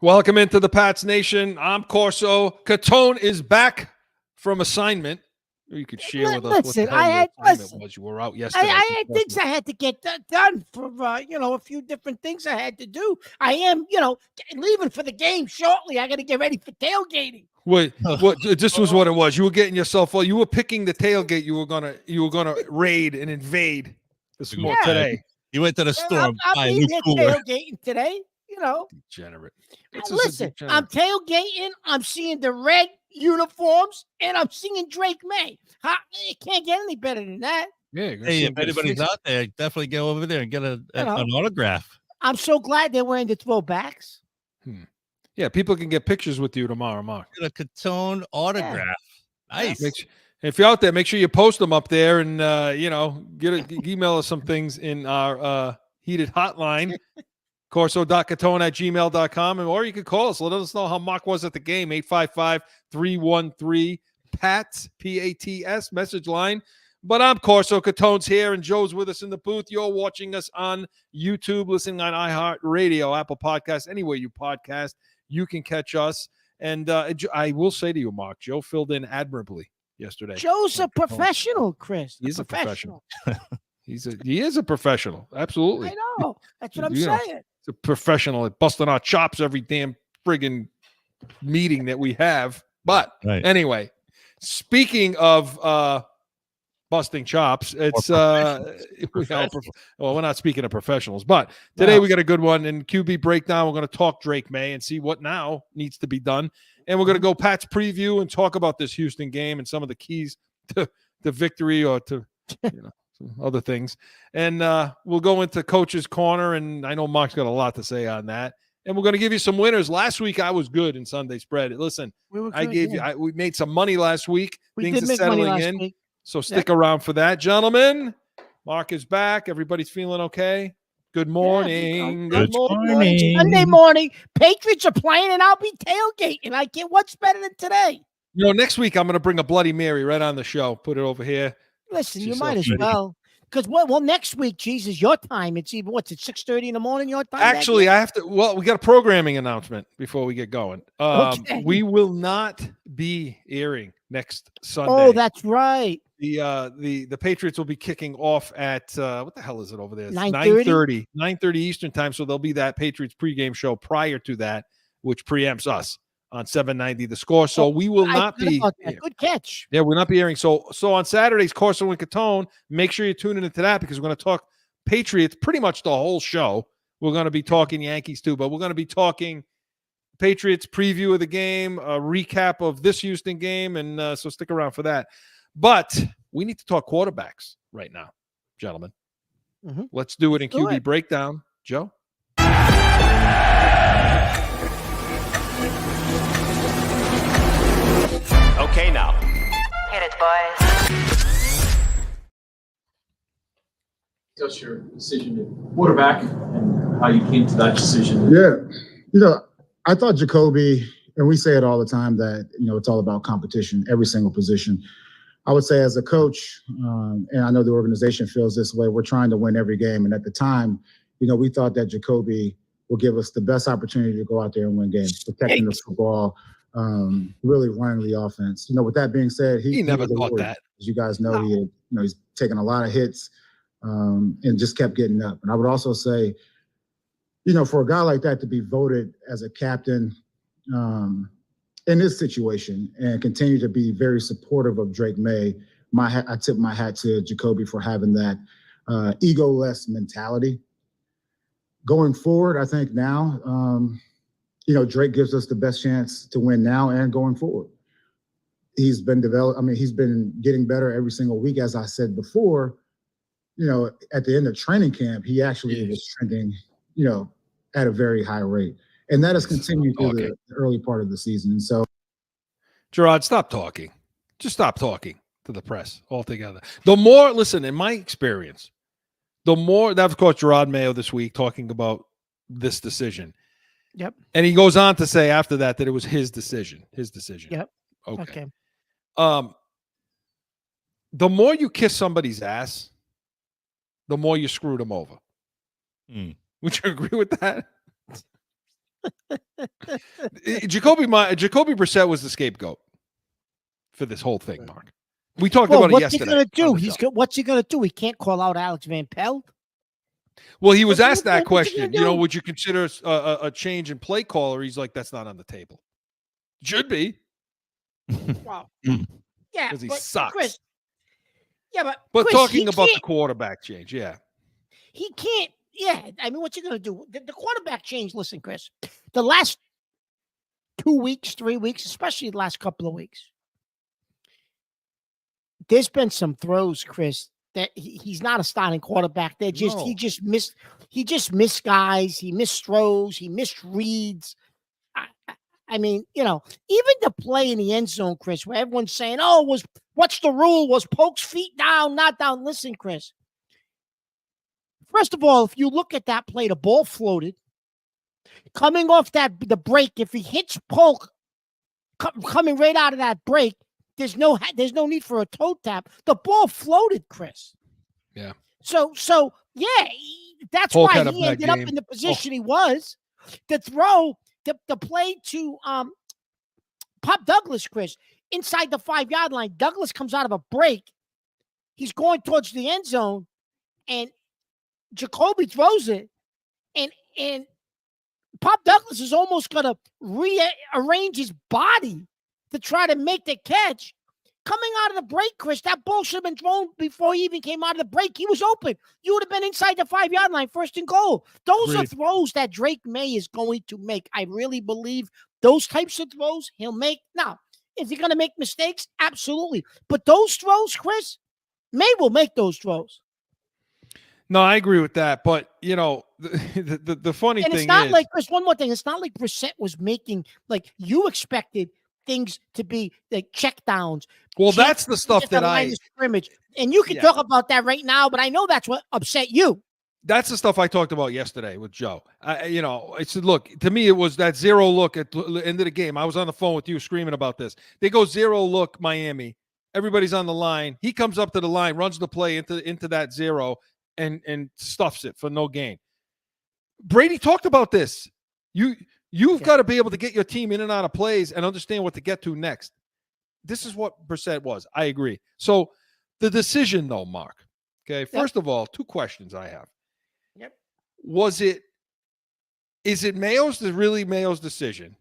Welcome into the Pats Nation. I'm Corso. Catone is back from assignment. You could share with us what the hell your assignment was. You were out yesterday. I had things I had to get done for, a few different things I had to do. I am, leaving for the game shortly. I got to get ready for tailgating. Wait, what? This was what it was. You were getting yourself. Well, you were picking the tailgate. You were gonna raid and invade this morning today. You went to the store. I'll be there tailgating today. Degenerate. Listen, I'm tailgating. I'm seeing the red uniforms, and I'm seeing Drake Maye. It can't get any better than that. Yeah. Hey, if anybody's out there, definitely go over there and get an autograph. I'm so glad they're wearing the throwbacks. Yeah, people can get pictures with you tomorrow, Mark. Get a Catone autograph. Yeah. Nice. If you're out there, make sure you post them up there, and email us some things in our heated hotline. corso.catone@gmail.com, or you can call us. Let us know how Mark was at the game. 855-313-PATS, P-A-T-S, message line. But I'm Corso. Catone's here, and Joe's with us in the booth. You're watching us on YouTube, listening on iHeartRadio, Apple Podcasts, anywhere you podcast, you can catch us. And I will say to you, Mark, Joe filled in admirably yesterday. Joe's a professional, Chris. He's a professional. He is a professional. Absolutely. I know. That's what I'm saying. A professional at busting our chops every damn friggin' meeting that we have. But anyway, speaking of busting chops, it's we're not speaking of professionals, but today we got a good one in QB breakdown. We're going to talk Drake Maye and see what now needs to be done, and we're going to go Pat's preview and talk about this Houston game and some of the keys to victory or to some other things. And we'll go into Coach's Corner, and I know Mark's got a lot to say on that. And we're going to give you some winners. Last week I was good in Sunday spread. Listen, we made some money last week. Things are settling in. Week. So stick around for that, gentlemen. Mark is back. Everybody's feeling okay. Good morning. Good morning. Sunday morning. Patriots are playing, and I'll be tailgating. I can't. What's better than today? Next week I'm going to bring a Bloody Mary right on the show. Put it over here. Listen, you might as well. Because, next week, Jesus, your time. It's even, what's it, 6:30 in the morning, your time? Actually, I have to, we got a programming announcement before we get going. We will not be airing next Sunday. Oh, that's right. The Patriots will be kicking off at, what the hell is it over there? 9:30? 9:30 Eastern time. So there'll be that Patriots pregame show prior to that, which preempts us on 790 The Score. So we will not be. Good catch. Yeah, we'll not be airing. So on Saturdays, Corso and Catone, make sure you tune into that because we're going to talk Patriots pretty much the whole show. We're going to be talking Yankees too, but we're going to be talking Patriots preview of the game, a recap of this Houston game, and so stick around for that. But we need to talk quarterbacks right now, gentlemen. Mm-hmm. Let's do it in QB breakdown. Joe? Okay, now. Hit it, boys. Discuss your decision at quarterback and how you came to that decision. Yeah. I thought Jacoby, and we say it all the time that, it's all about competition, every single position. I would say as a coach, and I know the organization feels this way, we're trying to win every game. And at the time, we thought that Jacoby will give us the best opportunity to go out there and win games, protecting the football, really running the offense. With that being said, he never thought that. As you guys know, he's taken a lot of hits and just kept getting up. And I would also say, for a guy like that to be voted as a captain in this situation and continue to be very supportive of Drake Maye, I tip my hat to Jacoby for having that ego-less mentality. Going forward, I think now, Drake gives us the best chance to win now and going forward. He's been he's been getting better every single week. As I said before, at the end of training camp, he actually was trending, at a very high rate. And that has continued through the early part of the season. And so, Gerard, stop talking. Just stop talking to the press altogether. The more, listen, in my experience, the more, that of course, Gerard Mayo this week talking about this decision. Yep. And he goes on to say after that it was his decision. Yep. Okay. The more you kiss somebody's ass, the more you screwed them over. Would you agree with that? Jacoby Brissett was the scapegoat for this whole thing, Mark. We talked about it yesterday. What's he gonna do? He can't call out Alex Van Pelt. Well, he was asked that question. Would you consider a change in play caller? He's like, that's not on the table. Should be. Wow. Yeah, because he sucks. Chris, but Chris, talking about the can't. quarterback change, He can't. Yeah, I mean, what's he going to do? The quarterback change, listen, Chris, the last 2 weeks, 3 weeks, especially the last couple of weeks, there's been some throws, Chris, that he's not a starting quarterback. He just missed guys. He missed throws. He missed reads. I mean, even the play in the end zone, Chris, where everyone's saying, what's the rule? Was Polk's feet down, not down? Listen, Chris. First of all, if you look at that play, the ball floated. Coming off the break, if he hits Polk coming right out of that break, there's no need for a toe tap. The ball floated, Chris. Yeah. So yeah, that's Polk why he ended up in the position he was. To throw the play to Pop Douglas, Chris, inside the 5-yard line. Douglas comes out of a break. He's going towards the end zone, and Jacoby throws it, and Pop Douglas is almost going to rearrange his body to try to make the catch. Coming out of the break, Chris, that ball should have been thrown before he even came out of the break. He was open. You would have been inside the 5-yard line, 1st and goal. Those are throws that Drake Maye is going to make. I really believe those types of throws he'll make. Now, is he going to make mistakes? Absolutely. But those throws, Chris, Maye will make those throws. No, I agree with that. But, the funny thing is. And it's not like, Chris, one more thing. It's not like Brissett was making, like you expected things to be like check downs. Well, that's the stuff that scrimmage. And you can talk about that right now, but I know that's what upset you. That's the stuff I talked about yesterday with Joe. I said, look, to me, it was that zero look at the end of the game. I was on the phone with you screaming about this. They go zero look Miami. Everybody's on the line. He comes up to the line, runs the play into that zero and stuffs it for no gain. Brady talked about this. You've got to be able to get your team in and out of plays and understand what to get to next. This is what Brissett was. I agree. So the decision, though, Mark. Okay, first of all, 2 questions I have. Yep. Is it Mayo's decision?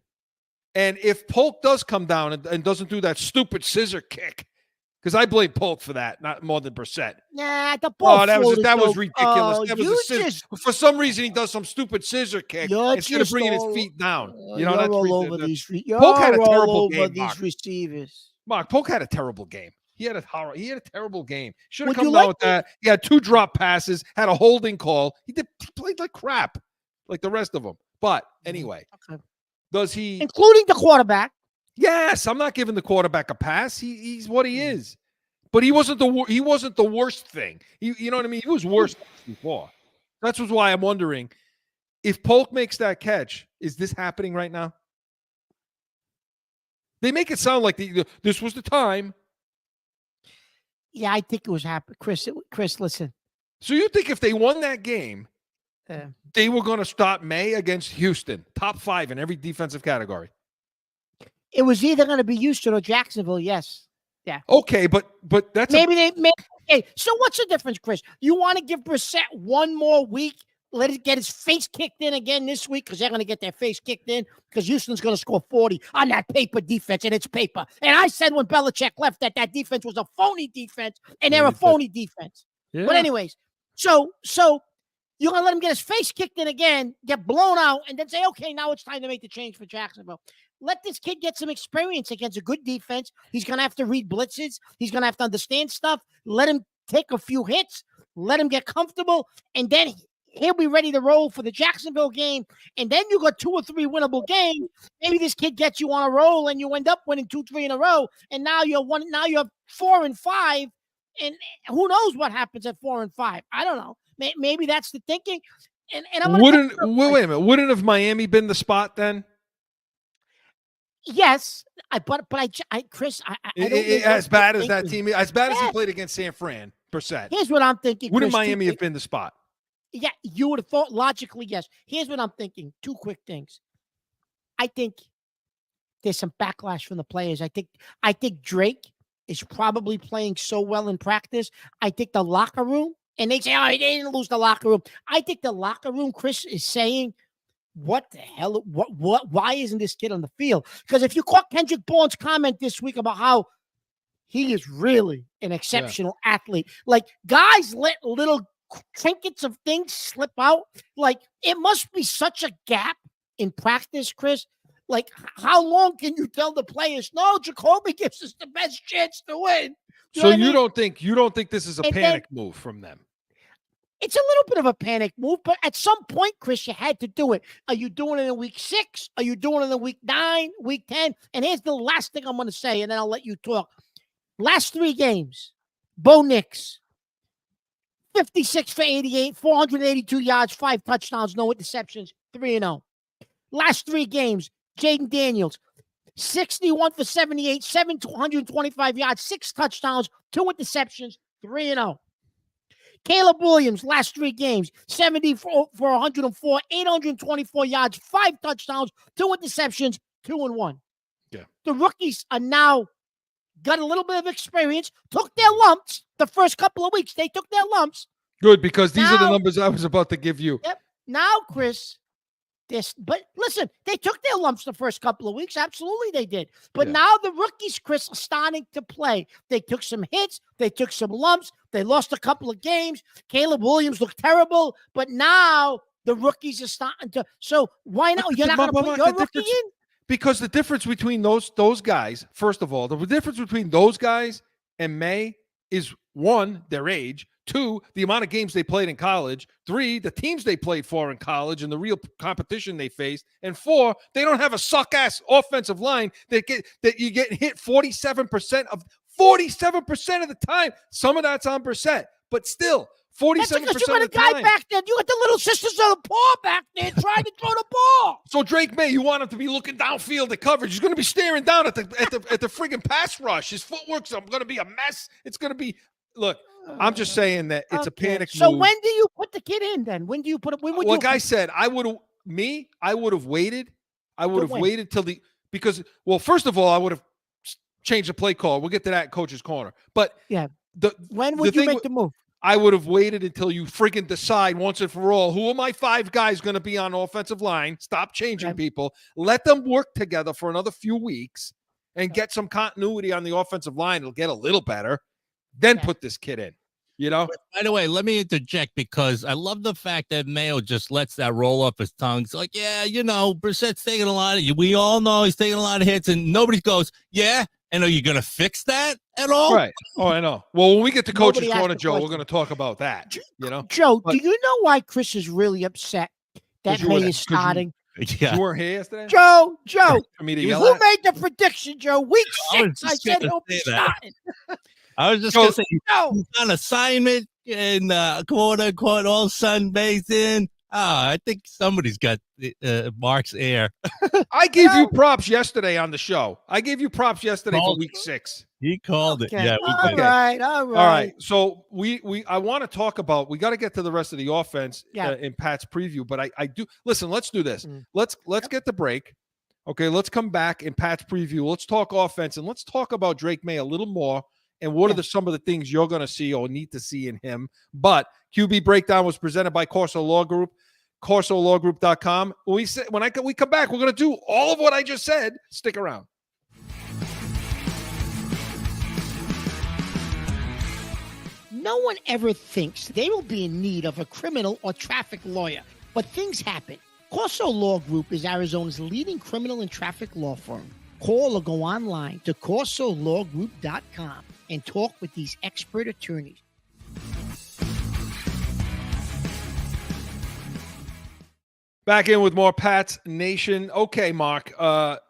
And if Polk does come down and doesn't do that stupid scissor kick, because I blame Polk for that, not more than Brissett. Nah, the ball. That was ridiculous. That was a scissor. For some reason, he does some stupid scissor kick instead of bringing his feet down. That's all over these. Polk had a terrible game. These receivers. Mark, Polk had a terrible game. He had a terrible game. Should have come down with that. He had 2 drop passes, had a holding call. He played like crap, like the rest of them. But anyway, does he, including the quarterback? Yes, I'm not giving the quarterback a pass. He's what he is, but he wasn't the worst thing. You know what I mean? He was worse before. That's why I'm wondering if Polk makes that catch. Is this happening right now? They make it sound like this was the time. Yeah, I think it was happening, Chris, listen. So you think if they won that game, they were going to stop Maye against Houston, top 5 in every defensive category? It was either going to be Houston or Jacksonville. Yes. Yeah. Okay, but that's okay. So what's the difference, Chris? You want to give Brissett one more week, let it get his face kicked in again this week because they're going to get their face kicked in because Houston's going to score 40 on that paper defense, and it's paper. And I said when Belichick left that defense was a phony defense, and they're a phony defense. Yeah. But anyways, so you're going to let him get his face kicked in again, get blown out, and then say, okay, now it's time to make the change for Jacksonville. Let this kid get some experience against a good defense. He's going to have to read blitzes. He's going to have to understand stuff. Let him take a few hits. Let him get comfortable. And then he'll be ready to roll for the Jacksonville game. And then you got 2 or 3 winnable games. Maybe this kid gets you on a roll and you end up winning 2, 3 in a row. And now you're 4 and 5. And who knows what happens at 4 and 5? I don't know. Maybe that's the thinking. And wait a minute. Wouldn't have Miami been the spot then? Yes, but Chris, I don't as bad as that team, as bad as he played against San Fran, Brissett. Here's what I'm thinking. Wouldn't Miami have been the spot? Yeah, you would have thought logically, yes. Here's what I'm thinking. 2 quick things. I think there's some backlash from the players. I think Drake is probably playing so well in practice. I think the locker room, and they say, oh, they didn't lose the locker room. I think the locker room, Chris, is saying, what the hell? Why isn't this kid on the field? Because if you caught Kendrick Bourne's comment this week about how he is really an exceptional athlete, like guys let little trinkets of things slip out. Like it must be such a gap in practice, Chris. Like, how long can you tell the players, no, Jacoby gives us the best chance to win? So you don't think this is a panic move from them? It's a little bit of a panic move, but at some point, Chris, you had to do it. Are you doing it in week 6? Are you doing it in week 9, week 10? And here's the last thing I'm going to say, and then I'll let you talk. Last 3 games, Bo Nix, 56 for 88, 482 yards, 5 touchdowns, no interceptions, 3-0. Last 3 games, Jaden Daniels, 61 for 78, 125 yards, 6 touchdowns, 2 interceptions, 3-0. Caleb Williams, last 3 games, 70 for 104, 824 yards, 5 touchdowns, 2 interceptions, 2-1. Yeah. The rookies are now got a little bit of experience, took their lumps the first couple of weeks. They took their lumps. Good, because these are the numbers I was about to give you. Yep. Now, Chris, but listen, they took their lumps the first couple of weeks. Absolutely, they did. But now the rookies, Chris, are starting to play. They took some hits. They took some lumps. They lost a couple of games. Caleb Williams looked terrible. But now the rookies are starting to. So why not? You're not going to put your rookie in? Because the difference between those guys, first of all, the difference between those guys and May is 1, their age. 2, the amount of games they played in college. 3, the teams they played for in college and the real competition they faced. And 4, they don't have a suck-ass offensive line that you get hit 47% of the time. Some of that's on Brissett, but still, 47% That's because you of got the a guy time. back there. You got the little sisters of the paw back there trying to throw the ball. So Drake Maye, you want him to be looking downfield at coverage. He's going to be staring down at the friggin' pass rush. His footwork's going to be a mess. It's going to be. Look, I'm just saying that it's a panic move. So when do you put the kid in then? When do you put it? Like I said, I would have waited. I would have waited till because first of all, I would have changed the play call. We'll get to that in Coach's Corner. But when would you make the move? I would have waited until you freaking decide once and for all, who are my 5 guys going to be on offensive line? Stop changing people. Let them work together for another few weeks and get some continuity on the offensive line. It'll get a little better. Then put this kid in, you know? By the way, let me interject because I love the fact that Mayo just lets that roll off his tongue. It's like, Brissett's taking a lot of we all know he's taking a lot of hits, and nobody goes, yeah. And are you going to fix that at all? Right. Oh, I know. Well, when we get to Coach's Corner, Joe, we're going to talk about that, you know? Joe, do you know why Chris is really upset that May is starting? You weren't here yesterday? Joe, For me to who yell at? made the prediction, Joe? Week 6, I said he'll be starting. I was just going to say, he's on assignment in quote unquote all sun basin. I think somebody's got Mark's air. I gave you props yesterday on the show. I gave you props yesterday for week 6. He called it. Yeah. All right. So I want to talk about. We got to get to the rest of the offense in Pat's preview. But I do listen. Let's do this. Let's get the break. Okay. Let's come back in Pat's preview. Let's talk offense and let's talk about Drake Maye a little more. And what are some of the things you're going to see or need to see in him? But QB Breakdown was presented by CORSO Law Group, CORSOLawGroup.com. We come back, we're going to do all of what I just said. Stick around. No one ever thinks they will be in need of a criminal or traffic lawyer, but things happen. CORSO Law Group is Arizona's leading criminal and traffic law firm. Call or go online to CORSOLawGroup.com and talk with these expert attorneys. Back in with more Pat's Nation. Okay, Mark,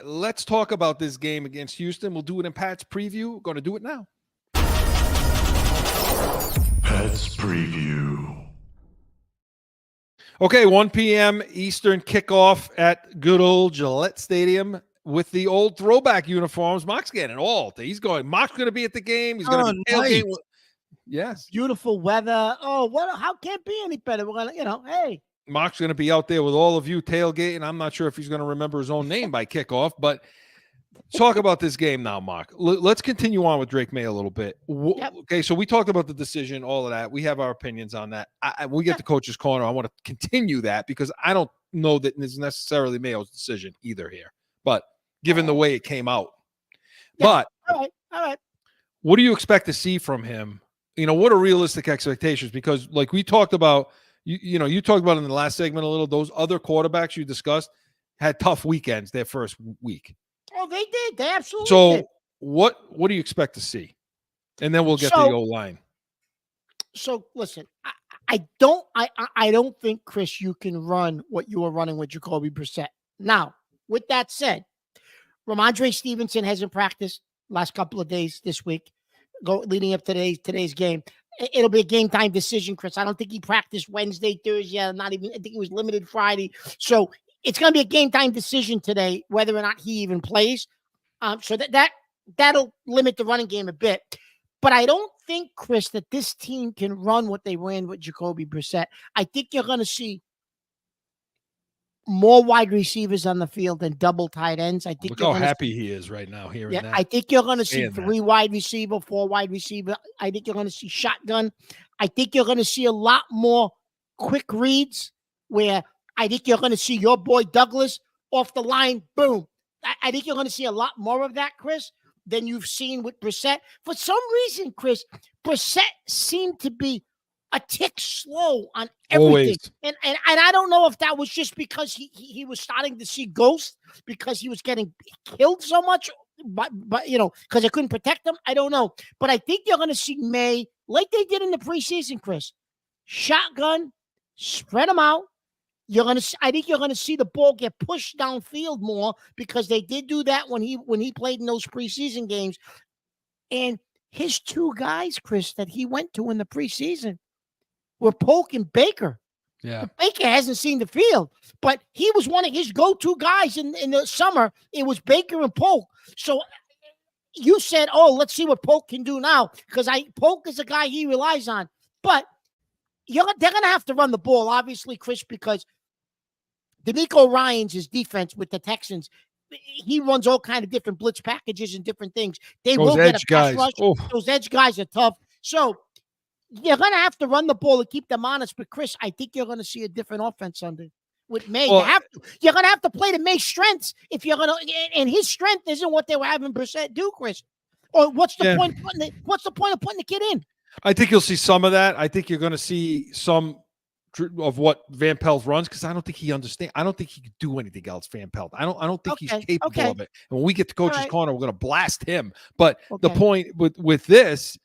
let's talk about this game against Houston. We'll do it in Pat's preview. We're going to do it now. Pat's preview. Okay, 1 p.m. Eastern kickoff at good old Gillette Stadium with the old throwback uniforms. Mark's getting old. Mark's going to be at the game. He's going to be tailgating. Yes. Beautiful weather. Oh, how can't be any better? We're going to, hey. Mark's going to be out there with all of you tailgating. I'm not sure if he's going to remember his own name by kickoff, but talk about this game now, Mark. Let's continue on with Drake Maye a little bit. Okay, so we talked about the decision, all of that. We have our opinions on that. We get the coach's corner. I want to continue that because I don't know that it's necessarily Mayo's decision either here, but given the way it came out. Yeah. But all right. What do you expect to see from him? What are realistic expectations? Because like we talked about, you talked about in the last segment a little, those other quarterbacks you discussed had tough weekends their first week. Oh, they did. They absolutely so did. What do you expect to see? And then we'll get to the O-line. So listen, I don't think, Chris, you can run what you were running with Jacoby Brissett. Now, with that said, Ramondre Stevenson hasn't practiced last couple of days this week, leading up to today's game. It'll be a game time decision, Chris. I don't think he practiced Wednesday, Thursday. I think he was limited Friday. So it's going to be a game time decision today, whether or not he even plays. So that'll limit the running game a bit. But I don't think, Chris, that this team can run what they ran with Jacoby Brissett. I think you're going to see more wide receivers on the field than double tight ends. I think look how happy he is right now hearing that. I think you're going to see 3 wide receiver, 4 wide receiver. I think you're going to see shotgun. I think you're going to see a lot more quick reads where I think you're going to see your boy Douglas off the line. Boom. I think you're going to see a lot more of that, Chris, than you've seen with Brissett. For some reason, Chris, Brissett seemed to be a tick slow on everything. And I don't know if that was just because he was starting to see ghosts because he was getting killed so much, but because they couldn't protect him. I don't know. But I think you're going to see Maye, like they did in the preseason, Chris, shotgun, spread them out. I think you're going to see the ball get pushed downfield more because they did do that when he played in those preseason games. And his 2 guys, Chris, that he went to in the preseason were Polk and Baker. Yeah. Baker hasn't seen the field, but he was one of his go-to guys in the summer. It was Baker and Polk. So you said, let's see what Polk can do now, because Polk is a guy he relies on. But they're going to have to run the ball, obviously, Chris, because D'Amico Ryans' defense with the Texans, he runs all kind of different blitz packages and different things. They will get a pass rush. Those edge guys are tough. So you're going to have to run the ball to keep them honest. But, Chris, I think you're going to see a different offense with Maye. You're going to have to play to Maye's strengths if you're going to – and his strength isn't what they were having Brissett do, Chris. Or what's the point of putting the kid in? I think you'll see some of that. I think you're going to see some of what Van Pelt runs because I don't think he understands. I don't think he could do anything else, Van Pelt. I don't think he's capable of it. And when we get to coach's corner, we're going to blast him. But the point with this,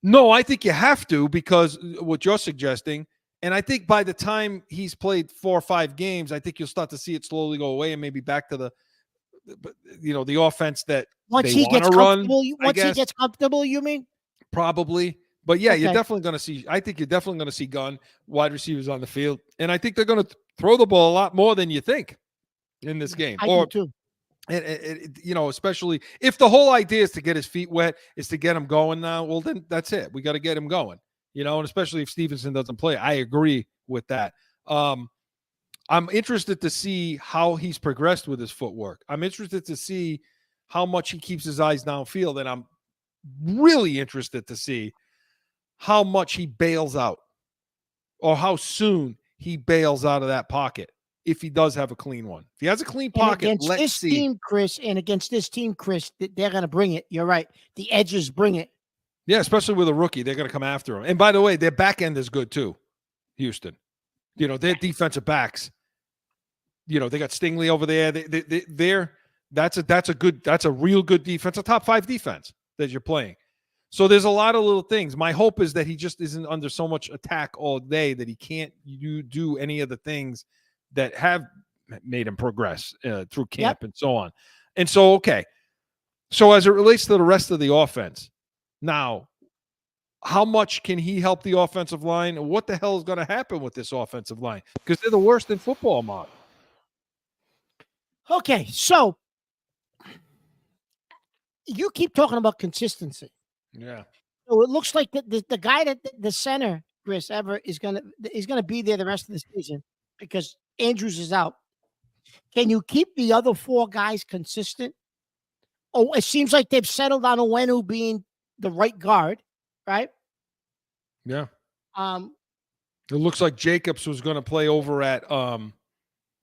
no, I think you have to because what you're suggesting, and I think by the time he's played 4 or 5 games, I think you'll start to see it slowly go away and maybe back to the offense that once they he gets comfortable. Once he gets comfortable, you mean? Probably. But yeah, you're definitely going to see. I think you're definitely going to see gun wide receivers on the field, and I think they're going to throw the ball a lot more than you think in this game. I do too. And especially if the whole idea is to get his feet wet, is to get him going now. Well, then that's it. We got to get him going. And especially if Stevenson doesn't play, I agree with that. I'm interested to see how he's progressed with his footwork. I'm interested to see how much he keeps his eyes downfield, and I'm really interested to see how much he bails out or how soon he bails out of that pocket if he does have a clean one. If he has a clean pocket, let's see. Against this team, Chris, they're going to bring it. You're right. The edges bring it. Yeah, especially with a rookie. They're going to come after him. And by the way, their back end is good too, Houston. Their defensive backs, they got Stingley over there. That's a real good defense, a top 5 defense that you're playing. So there's a lot of little things. My hope is that he just isn't under so much attack all day that he can't do any of the things that have made him progress through camp and so on. And so, okay. So as it relates to the rest of the offense, now, how much can he help the offensive line? What the hell is going to happen with this offensive line? Because they're the worst in football, Mark. Okay, so you keep talking about consistency. Yeah. So it looks like the guy that the center, Chris Ever, is gonna be there the rest of the season. because Andrews is out. Can you keep the other 4 guys consistent? Oh, it seems like they've settled on Owenu being the right guard, right? Yeah. Um, It looks like Jacobs was going to play over at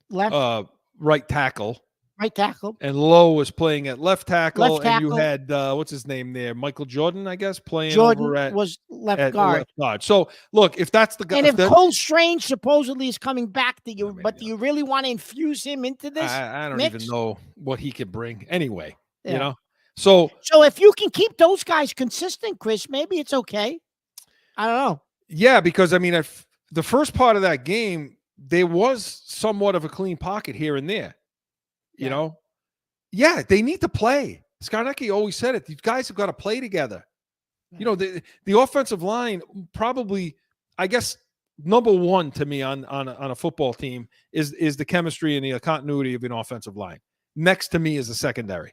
left, right tackle. right tackle. And Lowe was playing at left tackle. Left And you tackle. had, what's his name there? Michael Jordan, I guess, playing Jordan over at was left at guard. left guard. So, look, if that's the guy. And if Cole Strange supposedly is coming back to you, but do you really want to infuse him into this? I don't mix? even know what he could bring anyway, Yeah. you know? So if you can keep those guys consistent, Chris, maybe it's okay. I don't know. yeah, because I mean, if the first part of that game, there was somewhat of a clean pocket here and there, you know? Yeah, they need to play. Skarnecki always said it. These guys have got to play together. Yeah. You know, the offensive line probably, I guess, number one to me on a football team is the chemistry and the continuity of an offensive line. Next to me is the secondary,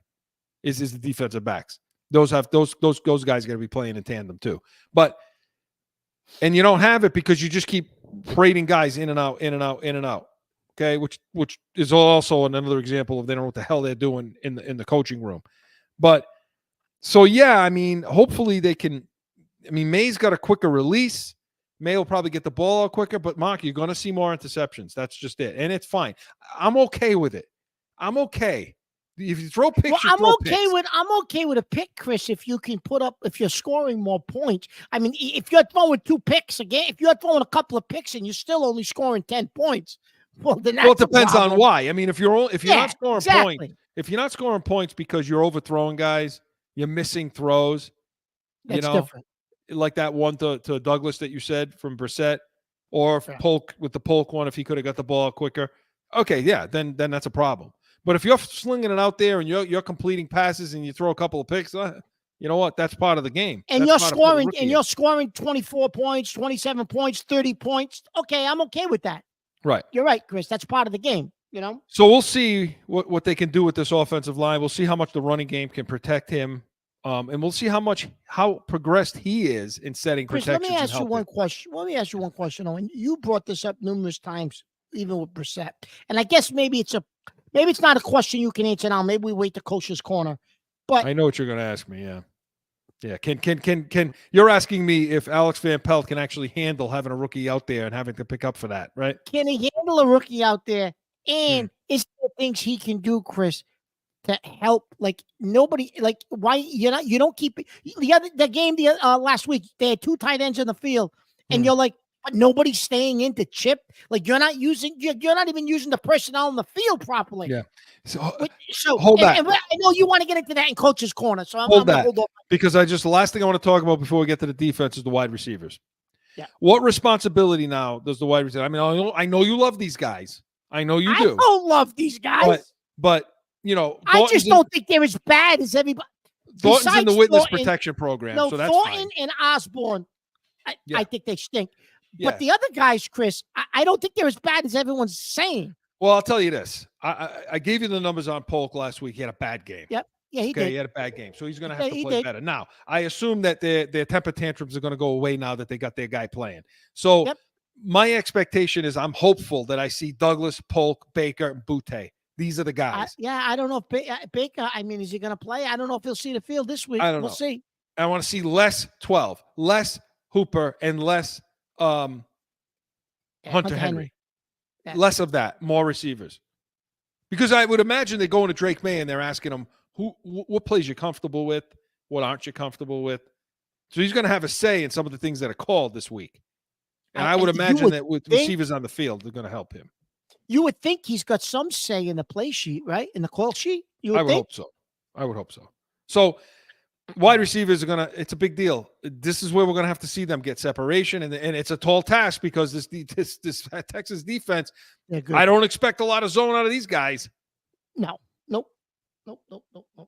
is the defensive backs. Those guys got to be playing in tandem too. And you don't have it because you just keep trading guys in and out, in and out, in and out. Okay, which is also another example of they don't know what the hell they're doing in the coaching room. But so yeah, I mean, hopefully they can. I mean, Maye's got a quicker release. Maye will probably get the ball out quicker. But Mark, you're going to see more interceptions. That's just it, and it's fine. I'm okay with it. I'm okay. If you throw picks, I'm okay with a pick, Chris. If you can if you're scoring more points. I mean, if you're throwing 2 picks again, if you're throwing a couple of picks and you're still only scoring 10 points. Well, then it depends on why. I mean, if you're not scoring points, if you're not scoring points because you're overthrowing guys, you're missing throws. That's different. Like that one to Douglas that you said from Brissett, or Polk with the Polk one, if he could have got the ball quicker. Okay, yeah, then that's a problem. But if you're slinging it out there and you're completing passes and you throw a couple of picks, you know what? That's part of the game. And you're scoring 24 points, 27 points, 30 points. Okay, I'm okay with that. Right. You're right, Chris. That's part of the game, you know? So we'll see what they can do with this offensive line. We'll see how much the running game can protect him. And we'll see how progressed he is in setting Chris, protections. Let me ask you one question. Owen. You brought this up numerous times, even with Brissett. And I guess maybe it's not a question you can answer now. Maybe we wait to Coach's Corner. But I know what you're going to ask me, yeah. Yeah, can you're asking me if Alex Van Pelt can actually handle having a rookie out there and having to pick up for that, right? Can he handle a rookie out there? And is there things he can do, Chris, to help? Like nobody, like why you don't keep the game last week. They had 2 tight ends in the field, and you're like, but nobody's staying in to chip. Like you're not even using the personnel in the field properly. Yeah. So hold that. And I know you want to get into that in Coach's Corner. So I'm hold gonna that hold off. Because the last thing I want to talk about before we get to the defense is the wide receivers. Yeah. What responsibility now does the wide receiver? I mean, I know you love these guys. I know you do. I don't love these guys. But you know, I just don't think they're as bad as everybody. Thornton's in the witness protection program, so that's Thornton fine. and Osborne, I think they stink. Yeah. But the other guys, Chris, I don't think they're as bad as everyone's saying. Well, I'll tell you this. I gave you the numbers on Polk last week. He had a bad game. Yep. Yeah, he did. He had a bad game. So he's going to have to play better. Now, I assume that their temper tantrums are going to go away now that they got their guy playing. So my expectation is I'm hopeful that I see Douglas, Polk, Baker, and Butte. These are the guys. I don't know if Baker, I mean, is he going to play? I don't know if he'll see the field this week. I don't know. We'll see. I want to see less 12, less Hooper, and less Hunter Henry. Yeah. Less of that, more receivers. Because I would imagine they go into Drake Maye and they're asking him, what plays you're comfortable with? What aren't you comfortable with? So he's going to have a say in some of the things that are called this week. And I would imagine that with receivers on the field, they're going to help him. You would think he's got some say in the play sheet, right? In the call sheet? I would hope so. I would hope so. So wide receivers are it's a big deal. This is where we're going to have to see them get separation. And it's a tall task because this Texas defense, I don't expect a lot of zone out of these guys. No.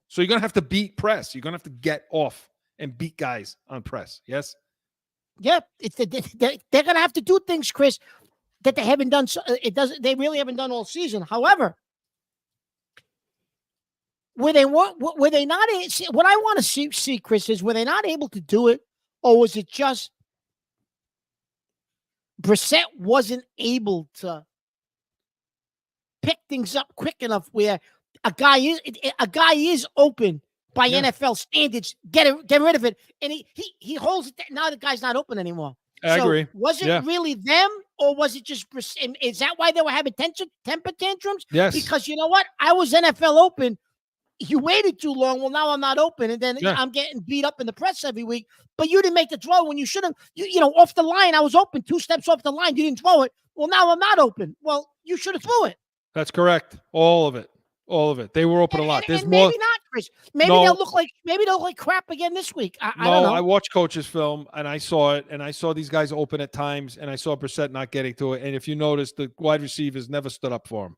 So you're going to have to beat press. You're going to have to get off and beat guys on press. Yes? Yeah. They're going to have to do things, Chris, that they haven't done. They really haven't done all season. However, what I want to see, Chris, is were they not able to do it, or was it just Brissett wasn't able to pick things up quick enough where a guy is open by NFL standards. Get rid of it, and he holds it. Now the guy's not open anymore. I agree. Was it really them, or was it just? Is that why they were having temper tantrums? Yes. Because you know what? I was NFL open. You waited too long. Well, now I'm not open, and then I'm getting beat up in the press every week. But you didn't make the throw when you should have. You know, off the line, I was open 2 steps off the line. You didn't throw it. Well, now I'm not open. Well, you should have threw it. That's correct. All of it. They were open a lot. There's and more. Maybe not, Chris. Maybe they'll look like crap again this week. I don't know. I watched coaches film and I saw it, and I saw these guys open at times, and I saw Brissett not getting to it. And if you notice, the wide receivers never stood up for him.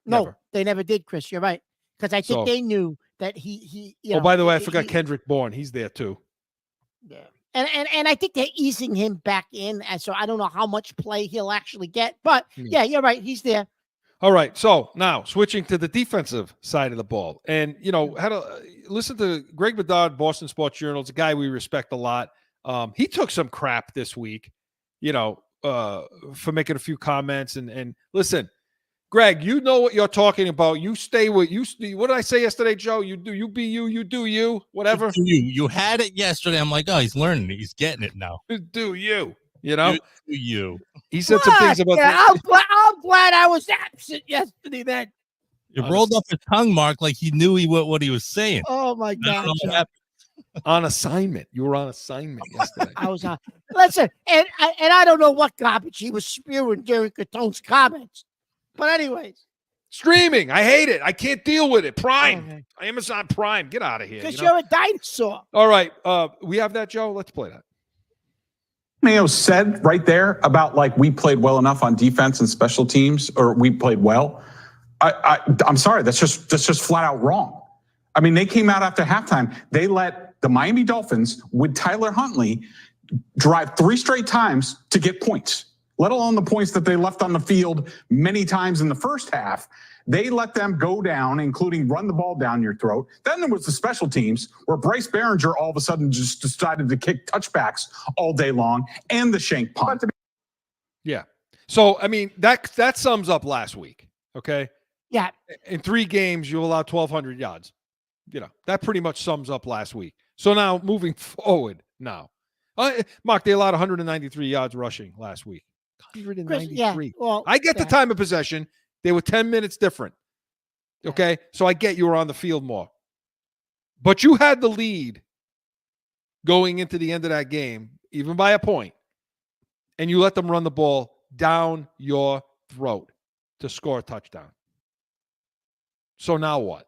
No, they never did, Chris. You're right. Because I think they knew that he. By the way, I forgot Kendrick Bourne. He's there too. Yeah. And I think they're easing him back in, and so I don't know how much play he'll actually get. But yeah, you're right. He's there. All right. So now switching to the defensive side of the ball, and had to listen to Greg Bedard, Boston Sports Journal. It's a guy we respect a lot. He took some crap this week, for making a few comments. And listen, Greg, you know what you're talking about. You stay with you. What did I say yesterday, Joe? You do you be you. You do you. Whatever. You had it yesterday. I'm like, oh, he's learning it. He's getting it now. Do you? You know. You. He said some things about. I'm glad I was absent yesterday. Then you rolled up his tongue, Mark, like he knew what he was saying. Oh my God! On assignment. You were on assignment yesterday. I was on. Listen, and I don't know what garbage he was spewing during Catone's comments. But anyways, streaming. I hate it. I can't deal with it. Prime. Amazon Prime. Get out of here. Because you're a dinosaur. All right. We have that, Joe. Let's play that. Mayo said right there about we played well enough on defense and special teams, or we played well. I'm sorry. That's just flat out wrong. I mean, they came out after halftime. They let the Miami Dolphins with Tyler Huntley drive 3 straight times to get points, let alone the points that they left on the field many times in the first half. They let them go down, including run the ball down your throat. Then there was the special teams where Bryce Behringer all of a sudden just decided to kick touchbacks all day long, and the shank punt. Yeah. So, I mean, that sums up last week, okay? Yeah. In 3 games, you allowed 1,200 yards. That pretty much sums up last week. So now, moving forward now. Mark, they allowed 193 yards rushing last week. 193. Well, I get the time of possession. They were 10 minutes different. Okay? So I get you were on the field more. But you had the lead going into the end of that game, even by a point, and you let them run the ball down your throat to score a touchdown. So now what?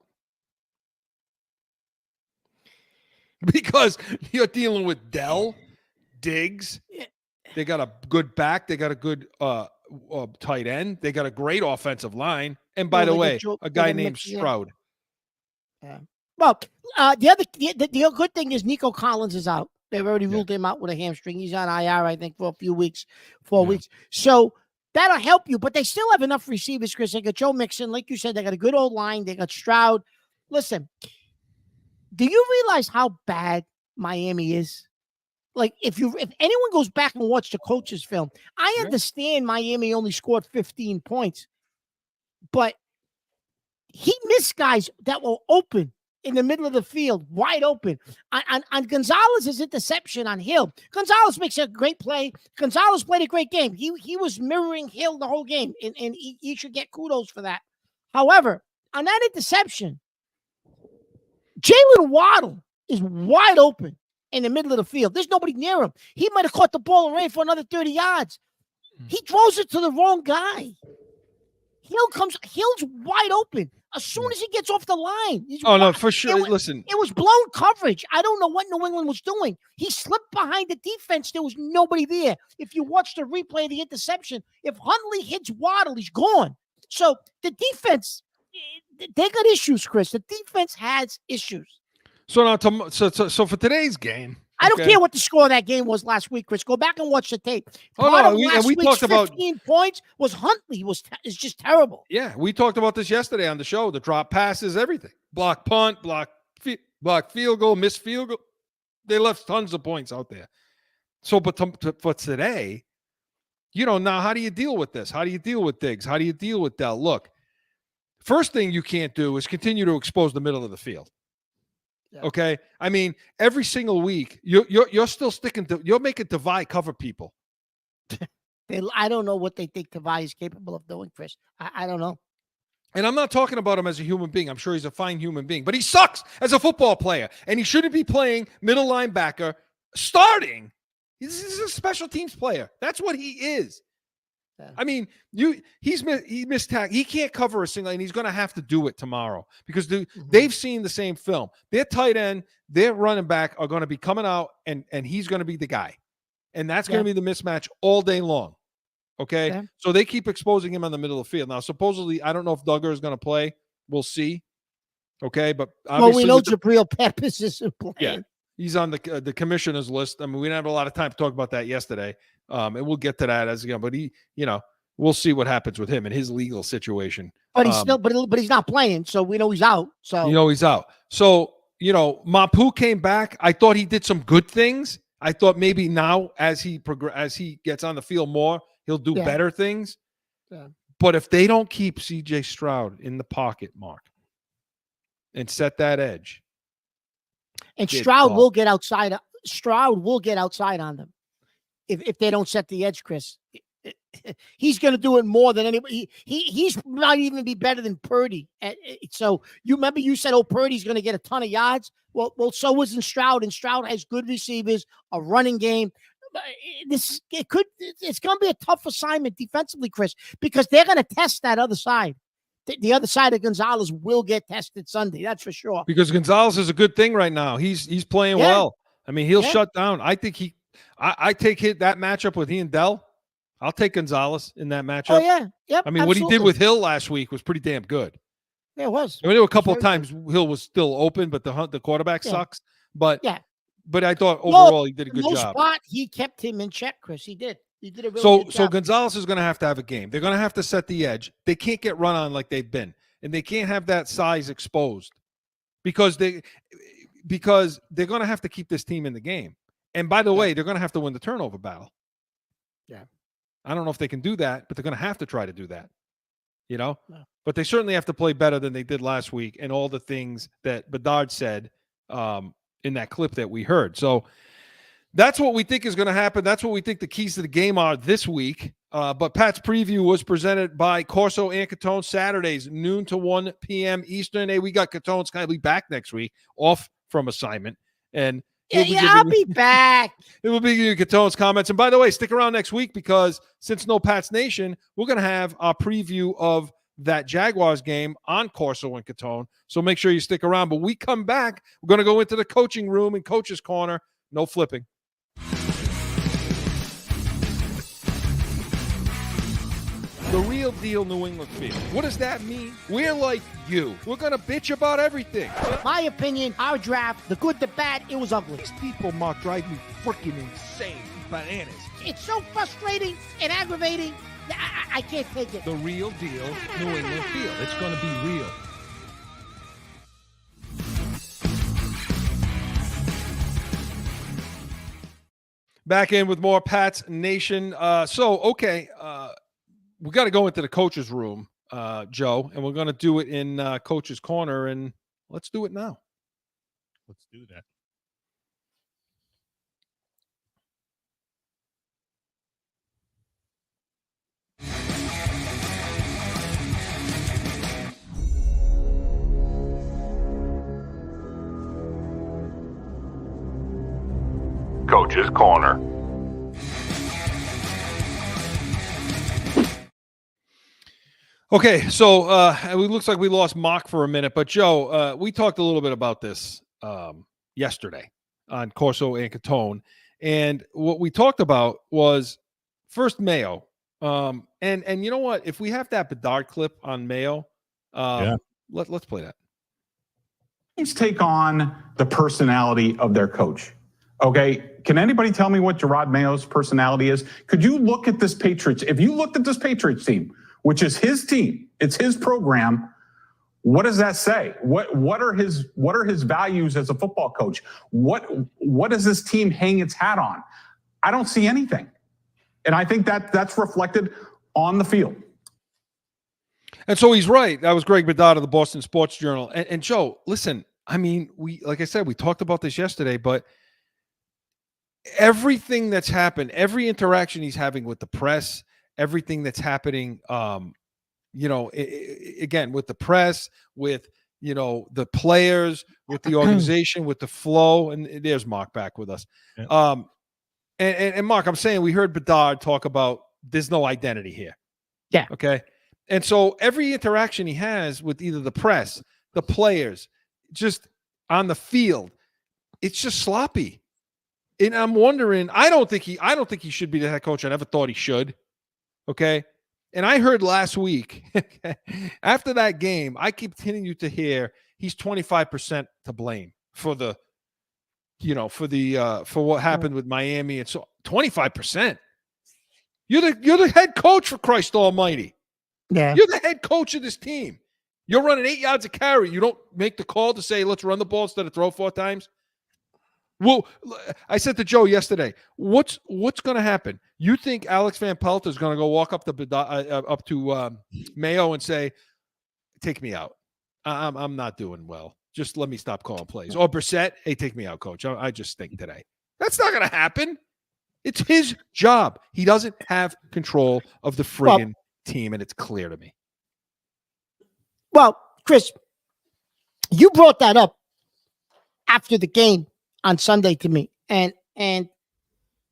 Because you're dealing with Dell, Diggs. They got a good back. They got a good tight end. They got a great offensive line. And by the way, a guy named Stroud. Yeah. Well, the good thing is Nico Collins is out. They've already ruled him out with a hamstring. He's on IR, I think, for a few weeks, 4 weeks. So that'll help you. But they still have enough receivers, Chris. They got Joe Mixon. Like you said, they got a good old line. They got Stroud. Listen, do you realize how bad Miami is? Like, if anyone goes back and watch the coach's film, I understand Miami only scored 15 points, but he missed guys that were open in the middle of the field, wide open. On Gonzalez's interception on Hill, Gonzalez makes a great play. Gonzalez played a great game. He was mirroring Hill the whole game, and he should get kudos for that. However, on that interception, Jalen Waddle is wide open in the middle of the field. There's nobody near him. He might have caught the ball and ran for another 30 yards. He throws it to the wrong guy. Hill's wide open as soon as he gets off the line. No, for sure. Listen. It was blown coverage. I don't know what New England was doing. He slipped behind the defense. There was nobody there. If you watch the replay of the interception, if Huntley hits Waddle, he's gone. So the defense, they got issues, Chris. The defense has issues. So now, so for today's game, I don't care what the score of that game was last week, Chris. Go back and watch the tape. We talked about 15 points was Huntley is just terrible. Yeah, we talked about this yesterday on the show. The drop passes, everything, block punt, block field goal, missed field goal. They left tons of points out there. So, but for today, now how do you deal with this? How do you deal with Diggs? How do you deal with Dell? Look, first thing you can't do is continue to expose the middle of the field. Yeah. Okay, I mean, every single week you're still sticking to, you're making Tavai cover people. I don't know what they think Tavai is capable of doing, Chris. I don't know. And I'm not talking about him as a human being. I'm sure he's a fine human being, but he sucks as a football player, and he shouldn't be playing middle linebacker starting. He's a special teams player. That's what he is. Yeah. I mean, he missed tackle. He can't cover a single, and he's going to have to do it tomorrow because they've seen the same film. Their tight end, their running back are going to be coming out, and he's going to be the guy, and that's going to be the mismatch all day long. Okay, so they keep exposing him on the middle of the field. Now, supposedly, I don't know if Duggar is going to play. We'll see. Okay, but we know Jabril Peppers isn't playing. Yeah, he's on the commissioner's list. I mean, we didn't have a lot of time to talk about that yesterday, and we'll get to that as again. But we'll see what happens with him and his legal situation. But he's still, but he's not playing, so we know he's out. So he's out. So Mapu came back. I thought he did some good things. I thought maybe now as he gets on the field more, he'll do better things. Yeah. But if they don't keep C.J. Stroud in the pocket, Mark, and set that edge, and Stroud will get outside. Stroud will get outside on them if they don't set the edge, Chris. He's going to do it more than anybody. He's not even be better than Purdy. So you remember you said, Purdy's going to get a ton of yards. Well, so wasn't Stroud, and Stroud has good receivers, a running game. It's going to be a tough assignment defensively, Chris, because they're going to test that other side. The other side of Gonzalez will get tested Sunday. That's for sure. Because Gonzalez is a good thing right now. He's playing well. I mean, he'll shut down. I think I take that matchup with he and Dell. I'll take Gonzalez in that matchup. Oh, yeah. Yep. I mean, what he did with Hill last week was pretty damn good. Yeah, it was. I mean, there were a couple of times Hill was still open, but the quarterback sucks. But I thought overall he did a good job. Part, he kept him in check, Chris. He did. He did a really good job. So Gonzalez is going to have a game. They're going to have to set the edge. They can't get run on like they've been, and they can't have that size exposed because they're going to have to keep this team in the game. And by the way, they're going to have to win the turnover battle. Yeah. I don't know if they can do that, but they're going to have to try to do that, No. But they certainly have to play better than they did last week and all the things that Bedard said in that clip that we heard. So that's what we think is going to happen. That's what we think the keys to the game are this week. But Pat's preview was presented by Corso and Catone Saturdays, noon to 1 p.m. Eastern. Hey, we got Catone's kindly back next week, off from assignment. And I'll be back. It will be giving you Catone's comments. And by the way, stick around next week because since no Pat's Nation, we're going to have our preview of that Jaguars game on Corso and Catone. So make sure you stick around. But we come back, we're going to go into the coaching room and coach's corner. No flipping. The real deal New England field. What does that mean? We're like you. We're going to bitch about everything. My opinion, our draft, the good, the bad, it was ugly. These people, Mark, drive me freaking insane. Bananas. It's so frustrating and aggravating. I can't take it. The real deal New England field. It's going to be real. Back in with more Pat's Nation. We got to go into the coach's room, Joe, and we're going to do it in Coach's Corner, and let's do it now. Let's do that. Coach's Corner. Okay, so it looks like we lost Mark for a minute, but Joe, we talked a little bit about this yesterday on Corso and Catone, and what we talked about was first Mayo, and you know what? If we have that Bedard clip on Mayo, let's play that. Teams take on the personality of their coach. Okay, can anybody tell me what Gerard Mayo's personality is? Could you look at this Patriots? If you looked at this Patriots team, which is his team, it's his program, what does that say? What are his values as a football coach? What does this team hang its hat on? I don't see anything. And I think that's reflected on the field. And so he's right. That was Greg Bedard of the Boston Sports Journal. And Joe, listen, I mean, like I said, we talked about this yesterday, but everything that's happened, every interaction he's having with the press, everything that's happening, again, with the press, with, the players, with the organization, with the flow, and there's Mark back with us. Yeah. And Mark, I'm saying we heard Bedard talk about there's no identity here. Yeah. Okay. And so every interaction he has with either the press, the players, just on the field, it's just sloppy. And I'm wondering, I don't think he should be the head coach. I never thought he should. Okay. And I heard last week after that game, I continue to hear he's 25% to blame for the, for what happened with Miami. And so 25%. You're the head coach, for Christ almighty. Yeah. You're the head coach of this team. You're running 8 yards a carry. You don't make the call to say, let's run the ball instead of throw 4 times. Well, I said to Joe yesterday, what's going to happen? You think Alex Van Pelt is going to go walk up to Mayo and say, take me out. I'm not doing well. Just let me stop calling plays. Or Brissett, hey, take me out, coach. I just think today. That's not going to happen. It's his job. He doesn't have control of the friggin' team, and it's clear to me. Well, Chris, you brought that up after the game on Sunday to me. And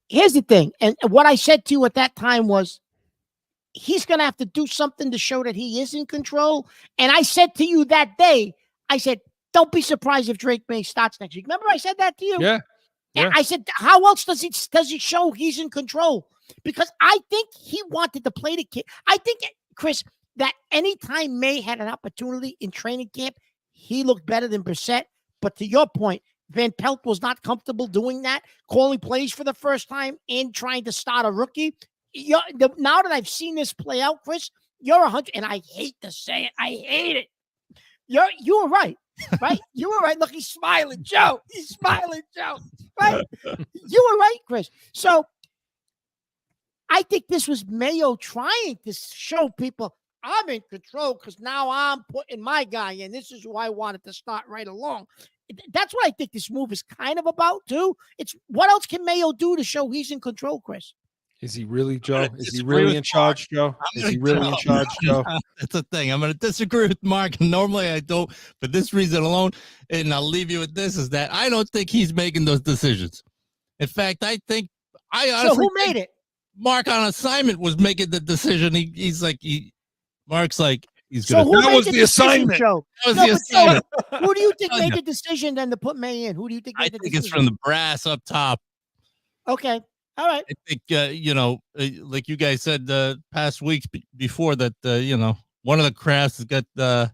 here's the thing. And what I said to you at that time was he's going to have to do something to show that he is in control. And I said to you that day, I said, don't be surprised if Drake Maye starts next week. Remember I said that to you? Yeah. And I said, how else does he show he's in control? Because I think he wanted to play the kid. I think, Chris, that anytime Maye had an opportunity in training camp, he looked better than Brissett. But to your point, Van Pelt was not comfortable doing that, calling plays for the first time and trying to start a rookie. Now that I've seen this play out, Chris, you're 100, and I hate to say it. I hate it. You were right, right? You were right. Look, he's smiling, Joe. He's smiling, Joe. Right? You were right, Chris. So I think this was Mayo trying to show people I'm in control because now I'm putting my guy in. This is who I wanted to start right along. That's what I think this move is kind of about, too. It's what else can Mayo do to show he's in control, Chris? Is he really, Joe? Is he really in charge, Joe? Is he really in charge, Joe? That's the thing. I'm going to disagree with Mark. Normally I don't, for this reason alone, and I'll leave you with this, is that I don't think he's making those decisions. In fact, I honestly So who made it? Mark on assignment was making the decision. Mark's like, he's So going who That made was the assignment. Joe? That was the assignment. Who do you think made the decision then to put Maye in? Who do you think I made the think decision? it's from the brass up top. Okay. All right. I think, like you guys said past weeks before that, one of the crafts has got the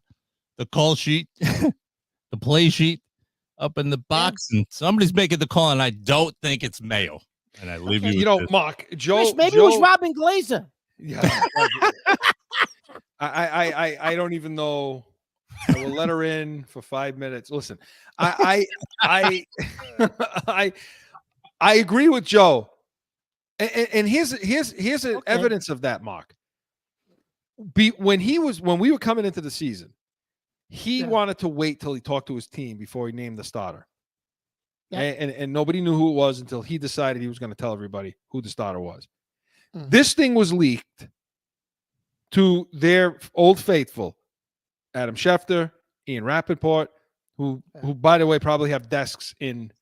call sheet, the play sheet up in the box, and somebody's making the call, and I don't think it's Mayo. And I leave you with this. Mark, Joe. Chris, maybe Joe, it was Robin Glazer. Yeah. I don't even know. I will let her in for 5 minutes. Listen, I agree with Joe. And here's an evidence of that, Mark. When we were coming into the season, he wanted to wait till he talked to his team before he named the starter. Yeah. And nobody knew who it was until he decided he was going to tell everybody who the starter was. Mm. This thing was leaked to their old faithful, Adam Schefter, Ian Rappaport, who by the way probably have desks in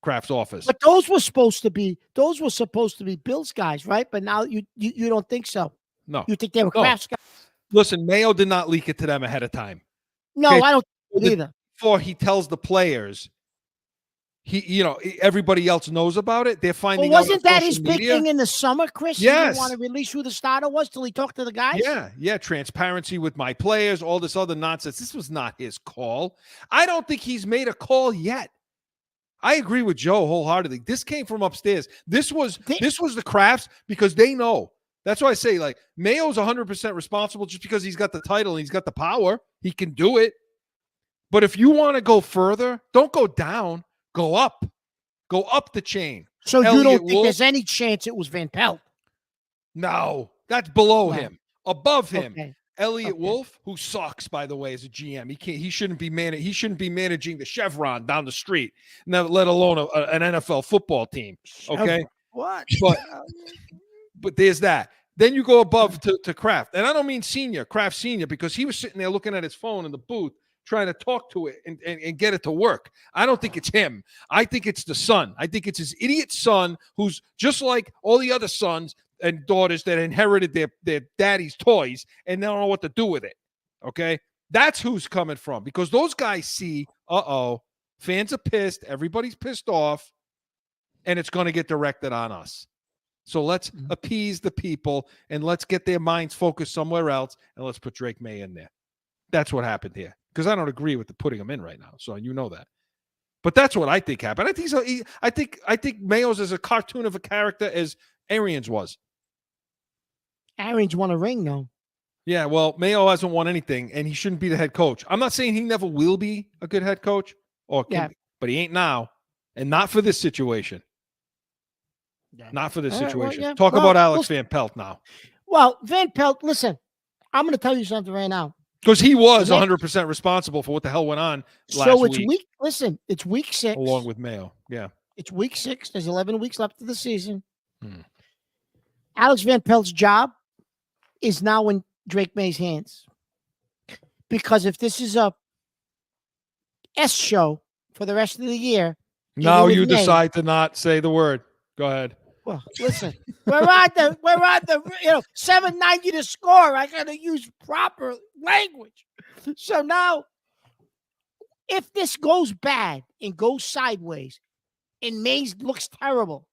Kraft's office. But those were supposed to be Bills guys, right? But now you don't think so. No. You think they were Kraft's guys? Listen, Mayo did not leak it to them ahead of time. No, okay. I don't think it either. Before he tells the players, everybody else knows about it. They're finding out. Wasn't that his big thing in the summer, Chris? Yes. He didn't want to release who the starter was till he talked to the guys? Yeah. Transparency with my players, all this other nonsense. This was not his call. I don't think he's made a call yet. I agree with Joe wholeheartedly. This came from upstairs. This was the Krafts because they know. That's why I say, like, Mayo's 100% responsible just because he's got the title and he's got the power. He can do it. But if you want to go further, don't go down. Go up. Go up the chain. So you don't think there's any chance it was Van Pelt? No. That's below him. Above him. Okay. Elliot Wolf, who sucks, by the way, as a GM. He shouldn't be managing the Chevron down the street, let alone an NFL football team. Okay, what? But there's that. Then you go above to Kraft, and I don't mean Kraft Senior, because he was sitting there looking at his phone in the booth, trying to talk to it and get it to work. I don't think it's him. I think it's the son. I think it's his idiot son, who's just like all the other sons and daughters that inherited their daddy's toys and they don't know what to do with it. Okay? That's who's coming from, because those guys see, fans are pissed, everybody's pissed off, and it's going to get directed on us. So let's appease the people and let's get their minds focused somewhere else, and let's put Drake Maye in there. That's what happened here. Because I don't agree with putting him in right now, so you know that. But that's what I think happened. I think Mayo's as a cartoon of a character as Arians was. Arians won a ring, though. Yeah, well, Mayo hasn't won anything, and he shouldn't be the head coach. I'm not saying he never will be a good head coach, but he ain't now, and not for this situation. Yeah. Not for this situation. Well, Talk about Alex Van Pelt now. Well, Van Pelt, listen, I'm going to tell you something right now. Because he was 100% responsible for what the hell went on last week. It's week 6. Along with Mayo, yeah. It's week 6. There's 11 weeks left of the season. Alex Van Pelt's job is now in Drake Maye's hands. Because if this is a S show for the rest of the year. Now you decide to not say the word. Go ahead. Well, listen, we're on the 790 to score. I got to use proper language. So now, if this goes bad and goes sideways, and Mays looks terrible,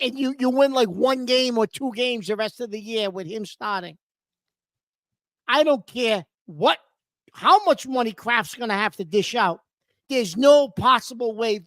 and you win like 1 game or 2 games the rest of the year with him starting, I don't care how much money Kraft's going to have to dish out. There's no possible way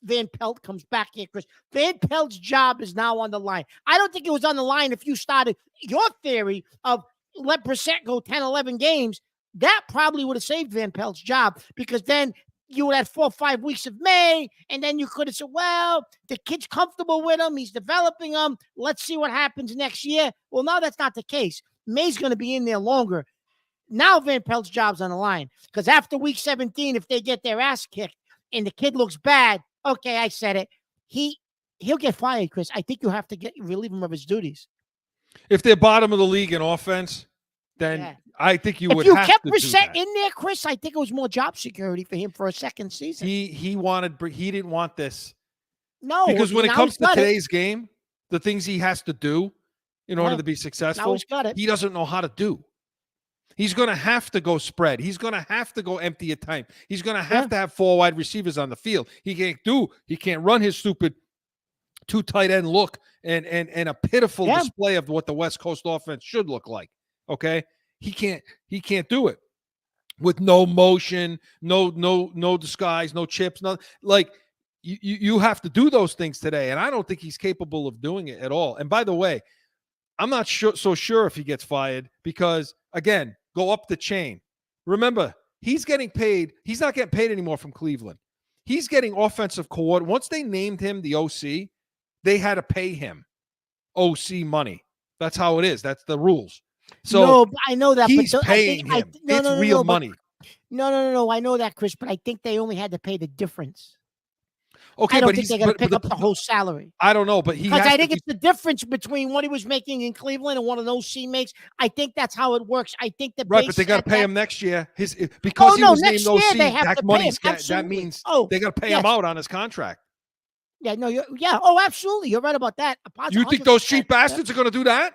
Van Pelt comes back here, Chris. Van Pelt's job is now on the line. I don't think it was on the line if you started your theory of let Brissett go 10, 11 games. That probably would have saved Van Pelt's job, because then you would have 4 or 5 weeks of May, and then you could have said, well, the kid's comfortable with him. He's developing him. Let's see what happens next year. Well, now that's not the case. May's going to be in there longer. Now Van Pelt's job's on the line, because after week 17, if they get their ass kicked and the kid looks bad, okay, I said it. He'll get fired, Chris. I think you have to relieve him of his duties. If they're bottom of the league in offense, then I think you would have to do that. If you kept Brissett in there, Chris, I think it was more job security for him for a second season. He didn't want this. No, because when it comes to today's game, the things he has to do in order to be successful, he doesn't know how to do. He's going to have to go spread. He's going to have to go empty at time. He's going to have 4 wide receivers on the field. He can't run his stupid 2 tight end look and a pitiful display of what the West Coast offense should look like. Okay? He can't do it with no motion, no disguise, no chips, no, like you have to do those things today, and I don't think he's capable of doing it at all. And by the way, I'm not so sure if he gets fired, because again, go up the chain. Remember, he's getting paid. He's not getting paid anymore from Cleveland. He's getting offensive coordinator. Once they named him the OC, they had to pay him OC money. That's how it is. That's the rules. So no, I know that. He's paying him. It's real money. No. I know that, Chris, but I think they only had to pay the difference. Okay, I don't think they're going to pick up the whole salary. I don't know, but I think it's the difference between what he was making in Cleveland and what an OC makes. I think that's how it works. I think the but they got to pay him next year. Because he was named OC, that means they got to pay him out on his contract. Yeah, no, oh, absolutely, you're right about that. You think those cheap bastards are going to do that?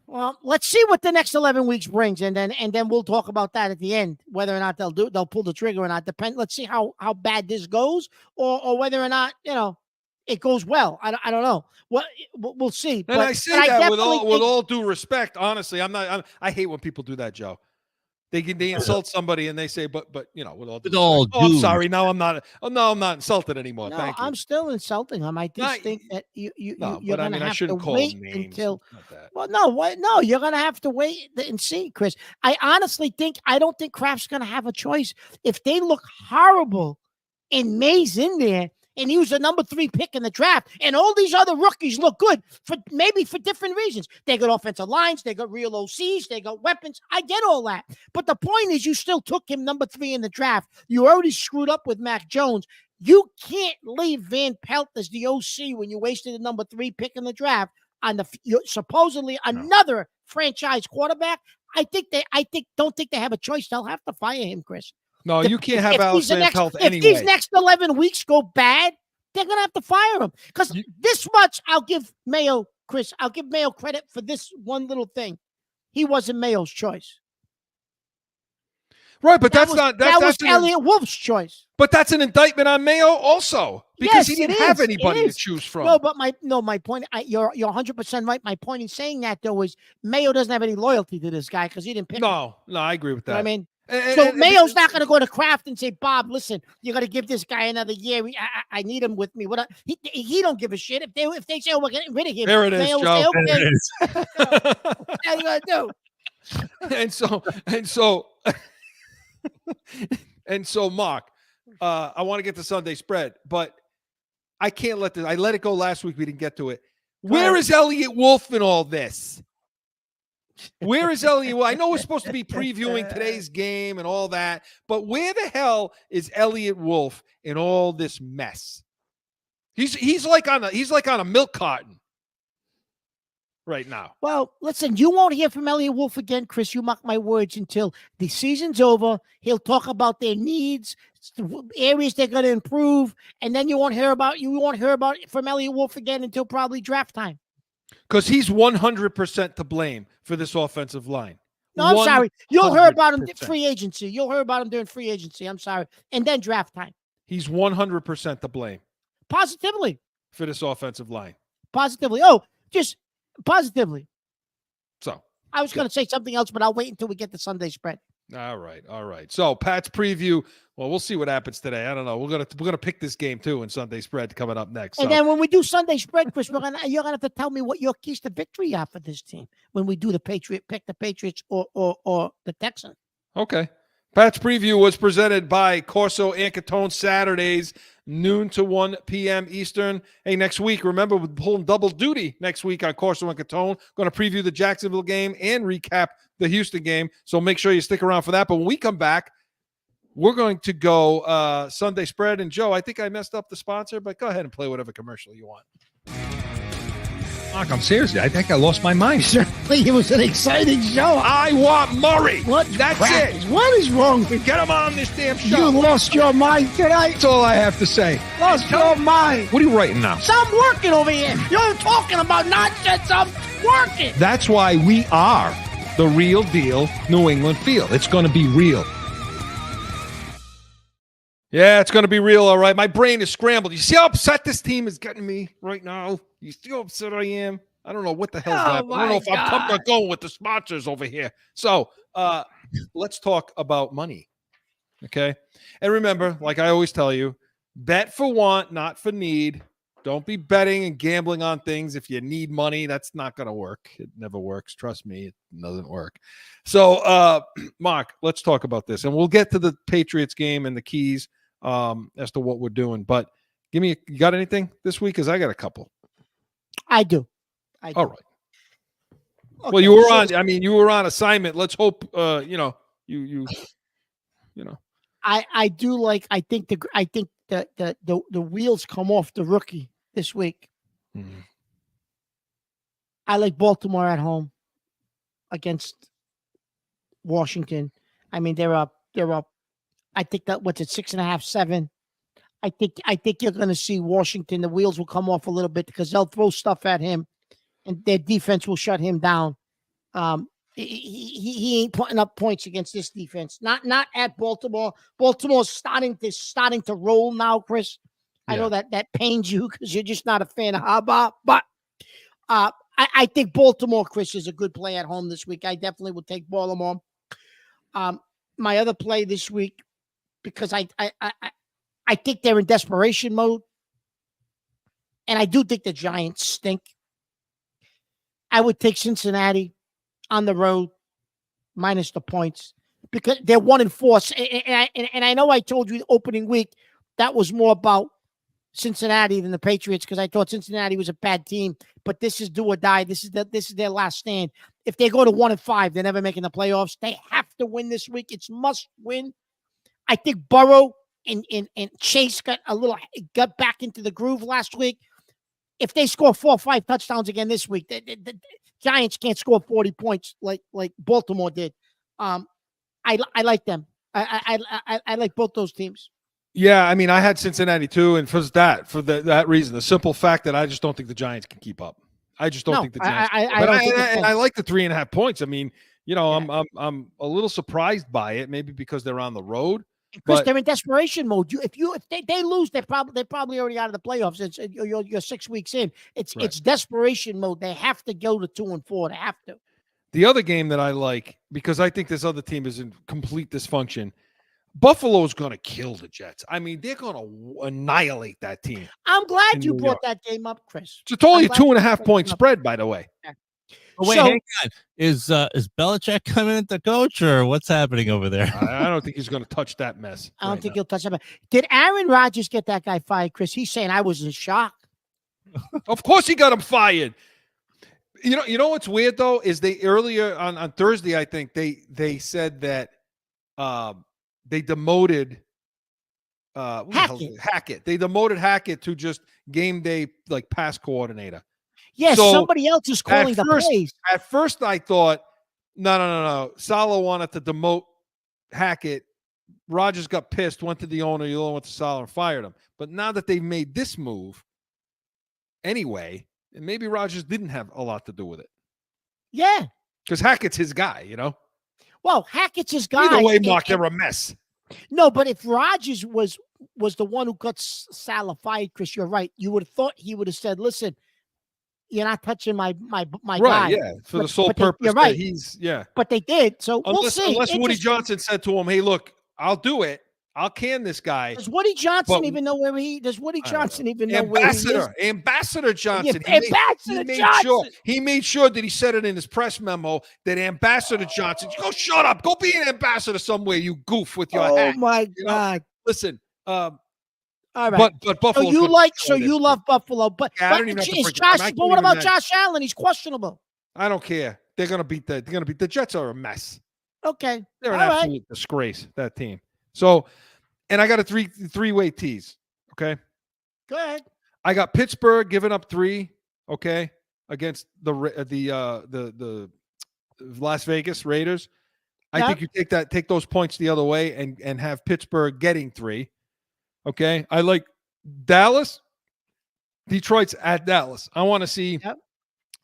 Well, let's see what the next 11 weeks brings, and then we'll talk about that at the end, whether or not they'll pull the trigger or not. Let's see how bad this goes, or whether or not it goes well. I don't know. We'll see. And I say that with all due respect. Honestly, I hate when people do that, Joe. They insult somebody and they say, but with all due I'm sorry. Now I'm not. Oh no, I'm not insulted anymore. Thank you. I'm still insulting him. I just think that you're going to have to wait until. Well, no, you're going to have to wait and see, Chris. I don't think Kraft's going to have a choice if they look horrible and May's in there and he was the number 3 pick in the draft. And all these other rookies look good for different reasons. They got offensive lines, they got real OCs, they got weapons. I get all that. But the point is, you still took him number 3 in the draft. You already screwed up with Mac Jones. You can't leave Van Pelt as the OC when you wasted the number 3 pick in the draft on supposedly another franchise quarterback. Don't think they have a choice. They'll have to fire him, Chris. No, you can't have Alex Van Pelt anyway. If these next 11 weeks go bad, they're going to have to fire him. Because this much, I'll give Mayo credit for this one little thing. He wasn't Mayo's choice. Right, but that was Elliott Wolf's choice. But that's an indictment on Mayo also, because he didn't have anybody to choose from. No, but my point, you're 100% right. My point in saying that though is Mayo doesn't have any loyalty to this guy because he didn't pick him. No, I agree with that. You know what I mean, so Mayo's not going to go to Kraft and say, Bob, listen, you got to give this guy another year. I need him with me. He don't give a shit if they say, oh, we're getting rid of him. There it is, Mayo Joe. say, okay. There it is. What are you going to do? And so, Mark, I want to get to Sunday spread, but I can't let this. I let it go last week. We didn't get to it. Where is Elliott Wolf in all this? Where is Elliott Wolf? I know we're supposed to be previewing today's game and all that, but where the hell is Elliott Wolf in all this mess? He's like on a milk carton right now. Well, listen, you won't hear from Elliott Wolf again, Chris. You mark my words, until the season's over. He'll talk about their needs, areas they're going to improve, and then you won't hear about from Elliott Wolf again until probably draft time. Because he's 100% to blame for this offensive line. No, I'm sorry. You'll hear about him free agency. You'll hear about him during free agency. I'm sorry. And then draft time. He's 100% to blame. Positively. For this offensive line. Positively. Oh, just positively. So I was going to say something else, but I'll wait until we get the Sunday spread. All right. So Pat's preview. Well, we'll see what happens today. I don't know. We're gonna pick this game too in Sunday spread coming up next. And then when we do Sunday spread, Chris, you're gonna have to tell me what your keys to victory are for this team when we do the pick the Patriots or the Texans. Okay. Pat's preview was presented by CORSO CATONE, Saturdays, noon to 1 p.m. Eastern. Hey, next week, remember, we're pulling double duty next week on CORSO CATONE. Going to preview the Jacksonville game and recap the Houston game. So make sure you stick around for that. But when we come back, we're going to go Sunday spread. And Joe, I think I messed up the sponsor, but go ahead and play whatever commercial you want. Mark, I'm serious. I think I lost my mind. Certainly, it was an exciting show. I want Murray. That's it. What is wrong with you? Get him on this damn show. You lost your mind tonight. That's all I have to say. Lost your mind. What are you writing now? So I'm working over here. You're talking about nonsense. I'm working. That's why we are the real deal New England Field. It's going to be real. Yeah, it's going to be real, all right. My brain is scrambled. You see how upset this team is getting me right now? You see how upset I am? I don't know what the hell's happening. I don't know if I'm coming or going with the sponsors over here. So let's talk about money, okay? And remember, like I always tell you, bet for want, not for need. Don't be betting and gambling on things if you need money. That's not going to work. It never works. Trust me, it doesn't work. So, Mark, let's talk about this. And we'll get to the Patriots game and the keys as to what we're doing. But you got anything this week? Because I got a couple. I do. All right. Okay, well, you were on assignment. Let's hope, you know. I do like, I think the wheels come off the rookie this week. Mm-hmm. I like Baltimore at home against Washington. I mean, they're up. I think that 6.5, 7. I think you're going to see Washington. The wheels will come off a little bit because they'll throw stuff at him, and their defense will shut him down. He ain't putting up points against this defense. Not at Baltimore. Baltimore's starting to roll now, Chris. I know that pains you because you're just not a fan of Harbaugh, but I think Baltimore, Chris, is a good play at home this week. I definitely will take Baltimore. My other play this week, because I think they're in desperation mode, and I do think the Giants stink. I would take Cincinnati on the road minus the points because they're 1-4. And I know I told you the opening week that was more about Cincinnati than the Patriots because I thought Cincinnati was a bad team. But this is do or die. This is their last stand. If they go to 1-5, they're never making the playoffs. They have to win this week. It's must win. I think Burrow and Chase got back into the groove last week. If they score 4 or 5 touchdowns again this week, the Giants can't score 40 points like Baltimore did. I like them. I like both those teams. Yeah, I mean, I had Cincinnati too, and for that reason, the simple fact that I just don't think the Giants can keep up. I just don't think the Giants. I like the 3.5 points. I mean, I'm a little surprised by it, maybe because they're on the road. Because they're in desperation mode. If they lose, they're probably already out of the playoffs. You're 6 weeks in. It's desperation mode. They have to go to 2-4. They have to. The other game that I like, because I think this other team is in complete dysfunction, Buffalo's going to kill the Jets. I mean, they're going to annihilate that team. I'm glad you brought that game up, Chris. It's only a 2.5 point spread, by the way. Yeah. Oh, wait, hang on. Is Belichick coming at the coach, or what's happening over there? I don't think he's going to touch that mess. I don't think he'll touch that. Did Aaron Rodgers get that guy fired, Chris? He's saying I was in shock. Of course he got him fired. You know what's weird though is they earlier on Thursday, I think they said that they demoted Hackett. They demoted Hackett to just game day like pass coordinator. Yeah, so somebody else is calling the plays. At first, I thought, no. Saleh wanted to demote Hackett. Rodgers got pissed, went to the owner. The owner went to Saleh and fired him. But now that they've made this move, anyway, and maybe Rodgers didn't have a lot to do with it. Yeah, because Hackett's his guy, Well, Hackett's his guy. Either way, Mark, they're a mess. No, but if Rodgers was the one who got Saleh fired, Chris, you're right. You would have thought he would have said, "Listen, you're not touching my right, guy." Yeah, for the sole purpose. You're right. But they did. So we'll see. Unless Woody Johnson said to him, "Hey, look, I'll do it. I'll can this guy." Does Woody Johnson even know where he? Does Woody Johnson even know where he is? Ambassador Johnson. He made sure that he said it in his press memo that Ambassador Johnson. Go shut up. Go be an ambassador somewhere. You goof with your hat. Oh my God! Listen. All right. But Buffalo. So you love Buffalo, but what about Josh Allen? He's questionable. I don't care. They're gonna beat the Jets are a mess. Okay. They're an absolute disgrace, that team. So, and I got a three-way tease. Okay. Go ahead. I got Pittsburgh giving up 3. Okay, against the Las Vegas Raiders. I think you take those points the other way and have Pittsburgh getting 3. Okay. I like Dallas. Detroit's at Dallas. I want to see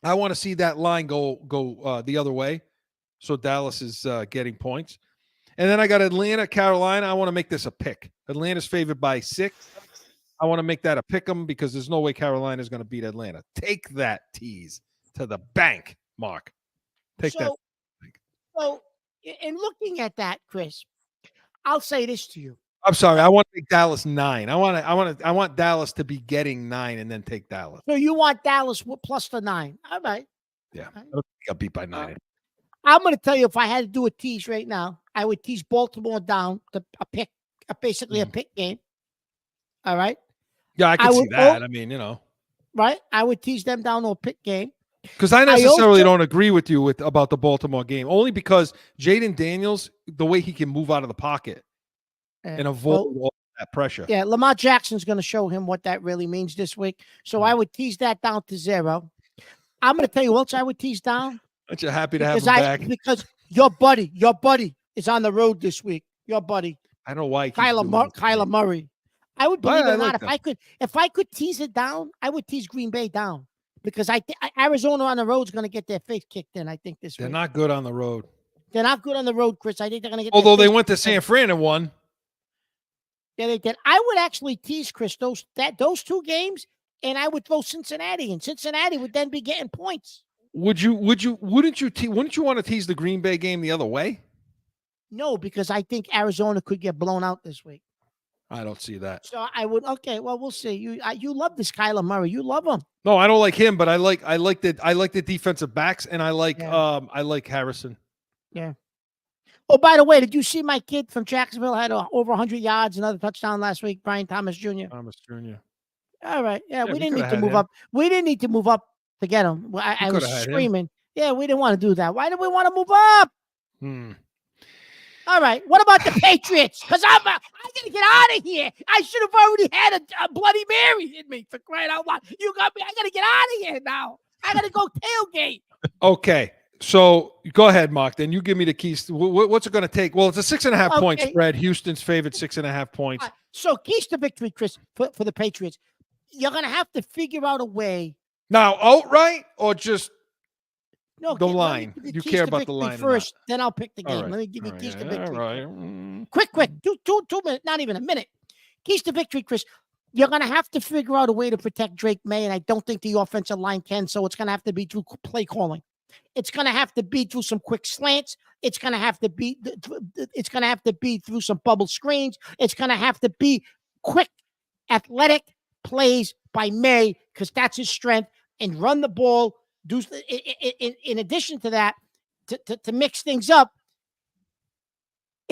that line go the other way. So Dallas is getting points. And then I got Atlanta, Carolina. I want to make this a pick. Atlanta's favored by 6. I want to make that a pick 'em because there's no way Carolina is going to beat Atlanta. Take that tease to the bank, Mark. Take that. So, in looking at that, Chris, I'll say this to you. I'm sorry. I want to make Dallas 9. I want Dallas to be getting 9 and then take Dallas. So you want Dallas plus the 9? All right. Yeah, I don't think I got beat by 9. I'm going to tell you, if I had to do a tease right now, I would tease Baltimore down to basically a pick game. All right. Yeah, I can see that. I mean, right. I would tease them down to a pick game. Because I necessarily don't agree with you about the Baltimore game, only because Jaden Daniels, the way he can move out of the pocket and avoid all that pressure. Yeah, Lamar Jackson's going to show him what that really means this week. So I would tease that down to 0. I'm going to tell you what else I would tease down. Aren't you happy to have him back? Because your buddy is on the road this week. Your buddy. I don't know why. Kyler Murray. I would believe it or not, if I could tease it down, I would tease Green Bay down. Because Arizona on the road is going to get their face kicked in, I think, this week. They're not good on the road. They're not good on the road, Chris. I think they're going to get Although they went to San Fran and won. Yeah, they did. I would actually tease, Chris, those 2 games, and I would throw Cincinnati in. Cincinnati would then be getting points. Wouldn't you want to tease the Green Bay game the other way? No, because I think Arizona could get blown out this week. I don't see that. So I would. Okay, well, we'll see. You love this Kyler Murray. You love him. No, I don't like him, but I like the defensive backs, and I like Harrison. Yeah. Oh, by the way, did you see my kid from Jacksonville had over 100 yards, another touchdown last week? Brian Thomas Jr. All right. Yeah, Yeah, we we didn't coulda need to had move him. up. We didn't need to move up to get him. I was coulda had him. screaming. Yeah, we didn't want to do that. Why did we want to move up? Hmm. All right. What about the Patriots? Because I got to get out of here. I should have already had a Bloody Mary in me, for crying out loud. You got me. I got to get out of here now. I got to go tailgate. Okay. So go ahead, Mark. Then you give me the keys. What's it going to take? Well, it's a 6.5 point spread. Houston's favorite 6.5 points. So keys to victory, Chris, for the Patriots. You're going to have to figure out a way. Now, outright or just the let line? me give You keys care to about the victory line first, then I'll pick the All game. right. Let me give you keys to victory. All right. Quick. 2 minutes, not even a minute. Keys to victory, Chris. You're going to have to figure out a way to protect Drake Maye, and I don't think the offensive line can, so it's going to have to be through play calling. It's going to have to be through some quick slants. It's going to have to be through some bubble screens. It's going to have to be quick, athletic plays by Maye, because that's his strength, and run the ball. In addition to that, to mix things up,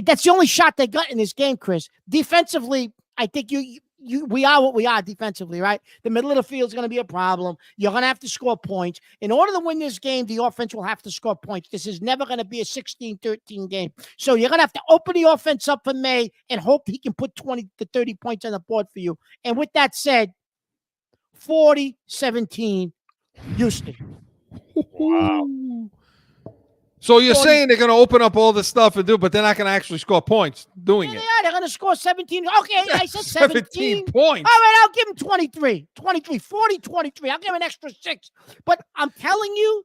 that's the only shot they got in this game, Chris. Defensively, I think we are what we are defensively, right? The middle of the field is going to be a problem. You're going to have to score points. In order to win this game, the offense will have to score points. This is never going to be a 16-13 game. So you're going to have to open the offense up for Maye and hope he can put 20 to 30 points on the board for you. And with that said, 40-17, Houston. Wow. So you're saying they're going to open up all this stuff and do, but they're not going to actually score points doing it. Yeah, they're going to score 17. Okay, I said 17 points. All right, I'll give him 23. 40-23. I'll give him an extra 6. But I'm telling you,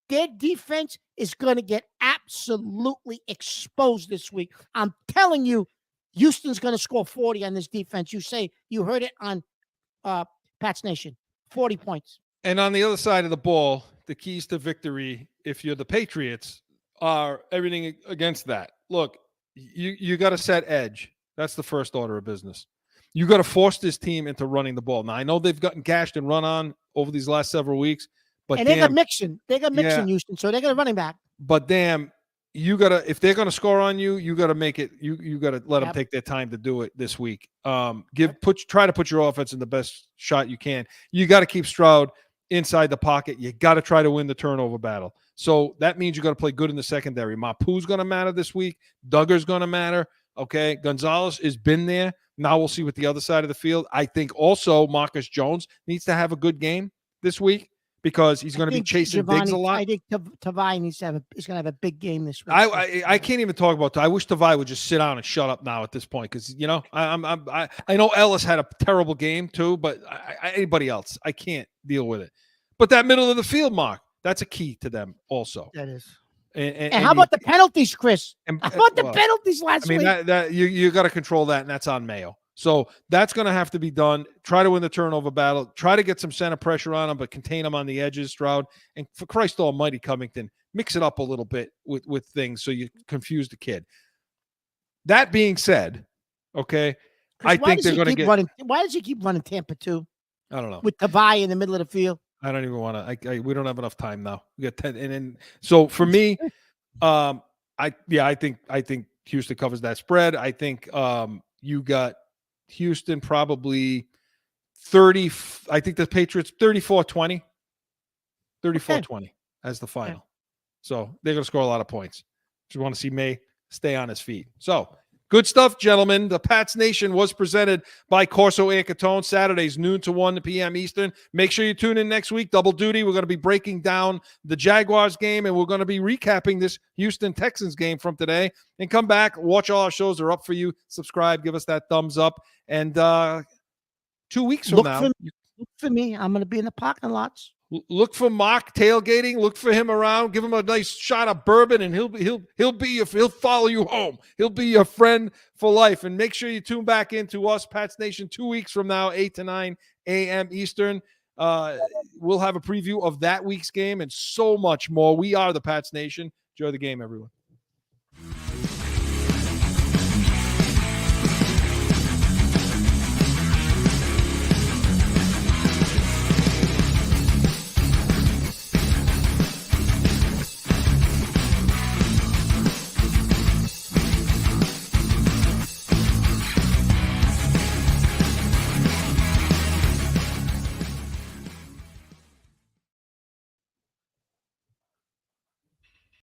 their defense is going to get absolutely exposed this week. I'm telling you, Houston's going to score 40 on this defense. You heard it on Pat's Nation. 40 points. And on the other side of the ball, the keys to victory, if you're the Patriots, are everything against that. Look, you got to set edge. That's the first order of business. You got to force this team into running the ball. Now, I know they've gotten gashed and run on over these last several weeks, but they got Mixon. They got Mixon, Houston, so they got a running back. But damn, you gotta, if they're gonna score on you, you gotta make it. You gotta let them take their time to do it this week. Try to put your offense in the best shot you can. You got to keep Stroud inside the pocket. You got to try to win the turnover battle. So that means you got to play good in the secondary. Mapu's going to matter this week. Duggar's going to matter. Okay. Gonzalez has been there. Now we'll see what the other side of the field. I think also Marcus Jones needs to have a good game this week because he's going to be chasing Diggs a lot. I think Tavai he's going to have a big game this week. I can't even talk about that. I wish Tavai would just sit down and shut up now at this point because, you know, I know Ellis had a terrible game too, but anybody else, I can't deal with it. But that middle of the field, Mark, that's a key to them also. That is. And how about the penalties, Chris? How about the penalties last week? That you got to control that, and that's on Mayo. So that's going to have to be done. Try to win the turnover battle. Try to get some center pressure on them, but contain them on the edges, Stroud. And for Christ almighty, Covington, mix it up a little bit with things so you confuse the kid. That being said, okay, I think they're going to get. Why does he keep running Tampa too? I don't know. With Tavai in the middle of the field. I don't even want to. We don't have enough time now. We got 10, and then so for me, I think Houston covers that spread. I think you got Houston probably 30. I think the Patriots 34-20, 34-20 as the final. Okay. So they're going to score a lot of points. Just want to see Maye stay on his feet. So. Good stuff, gentlemen. The Pats Nation was presented by CORSO CATONE, Saturdays, noon to 1 p.m. Eastern. Make sure you tune in next week. Double duty. We're going to be breaking down the Jaguars game, and we're going to be recapping this Houston Texans game from today. And come back, watch all our shows. They're up for you. Subscribe. Give us that thumbs up. And 2 weeks from now. Look for me. I'm going to be in the parking lots. Look for Mark tailgating. Look for him around. Give him a nice shot of bourbon, and he'll follow you home. He'll be your friend for life. And make sure you tune back into us, Pats Nation, 2 weeks from now, 8 to 9 a.m. Eastern. We'll have a preview of that week's game and so much more. We are the Pats Nation. Enjoy the game, everyone.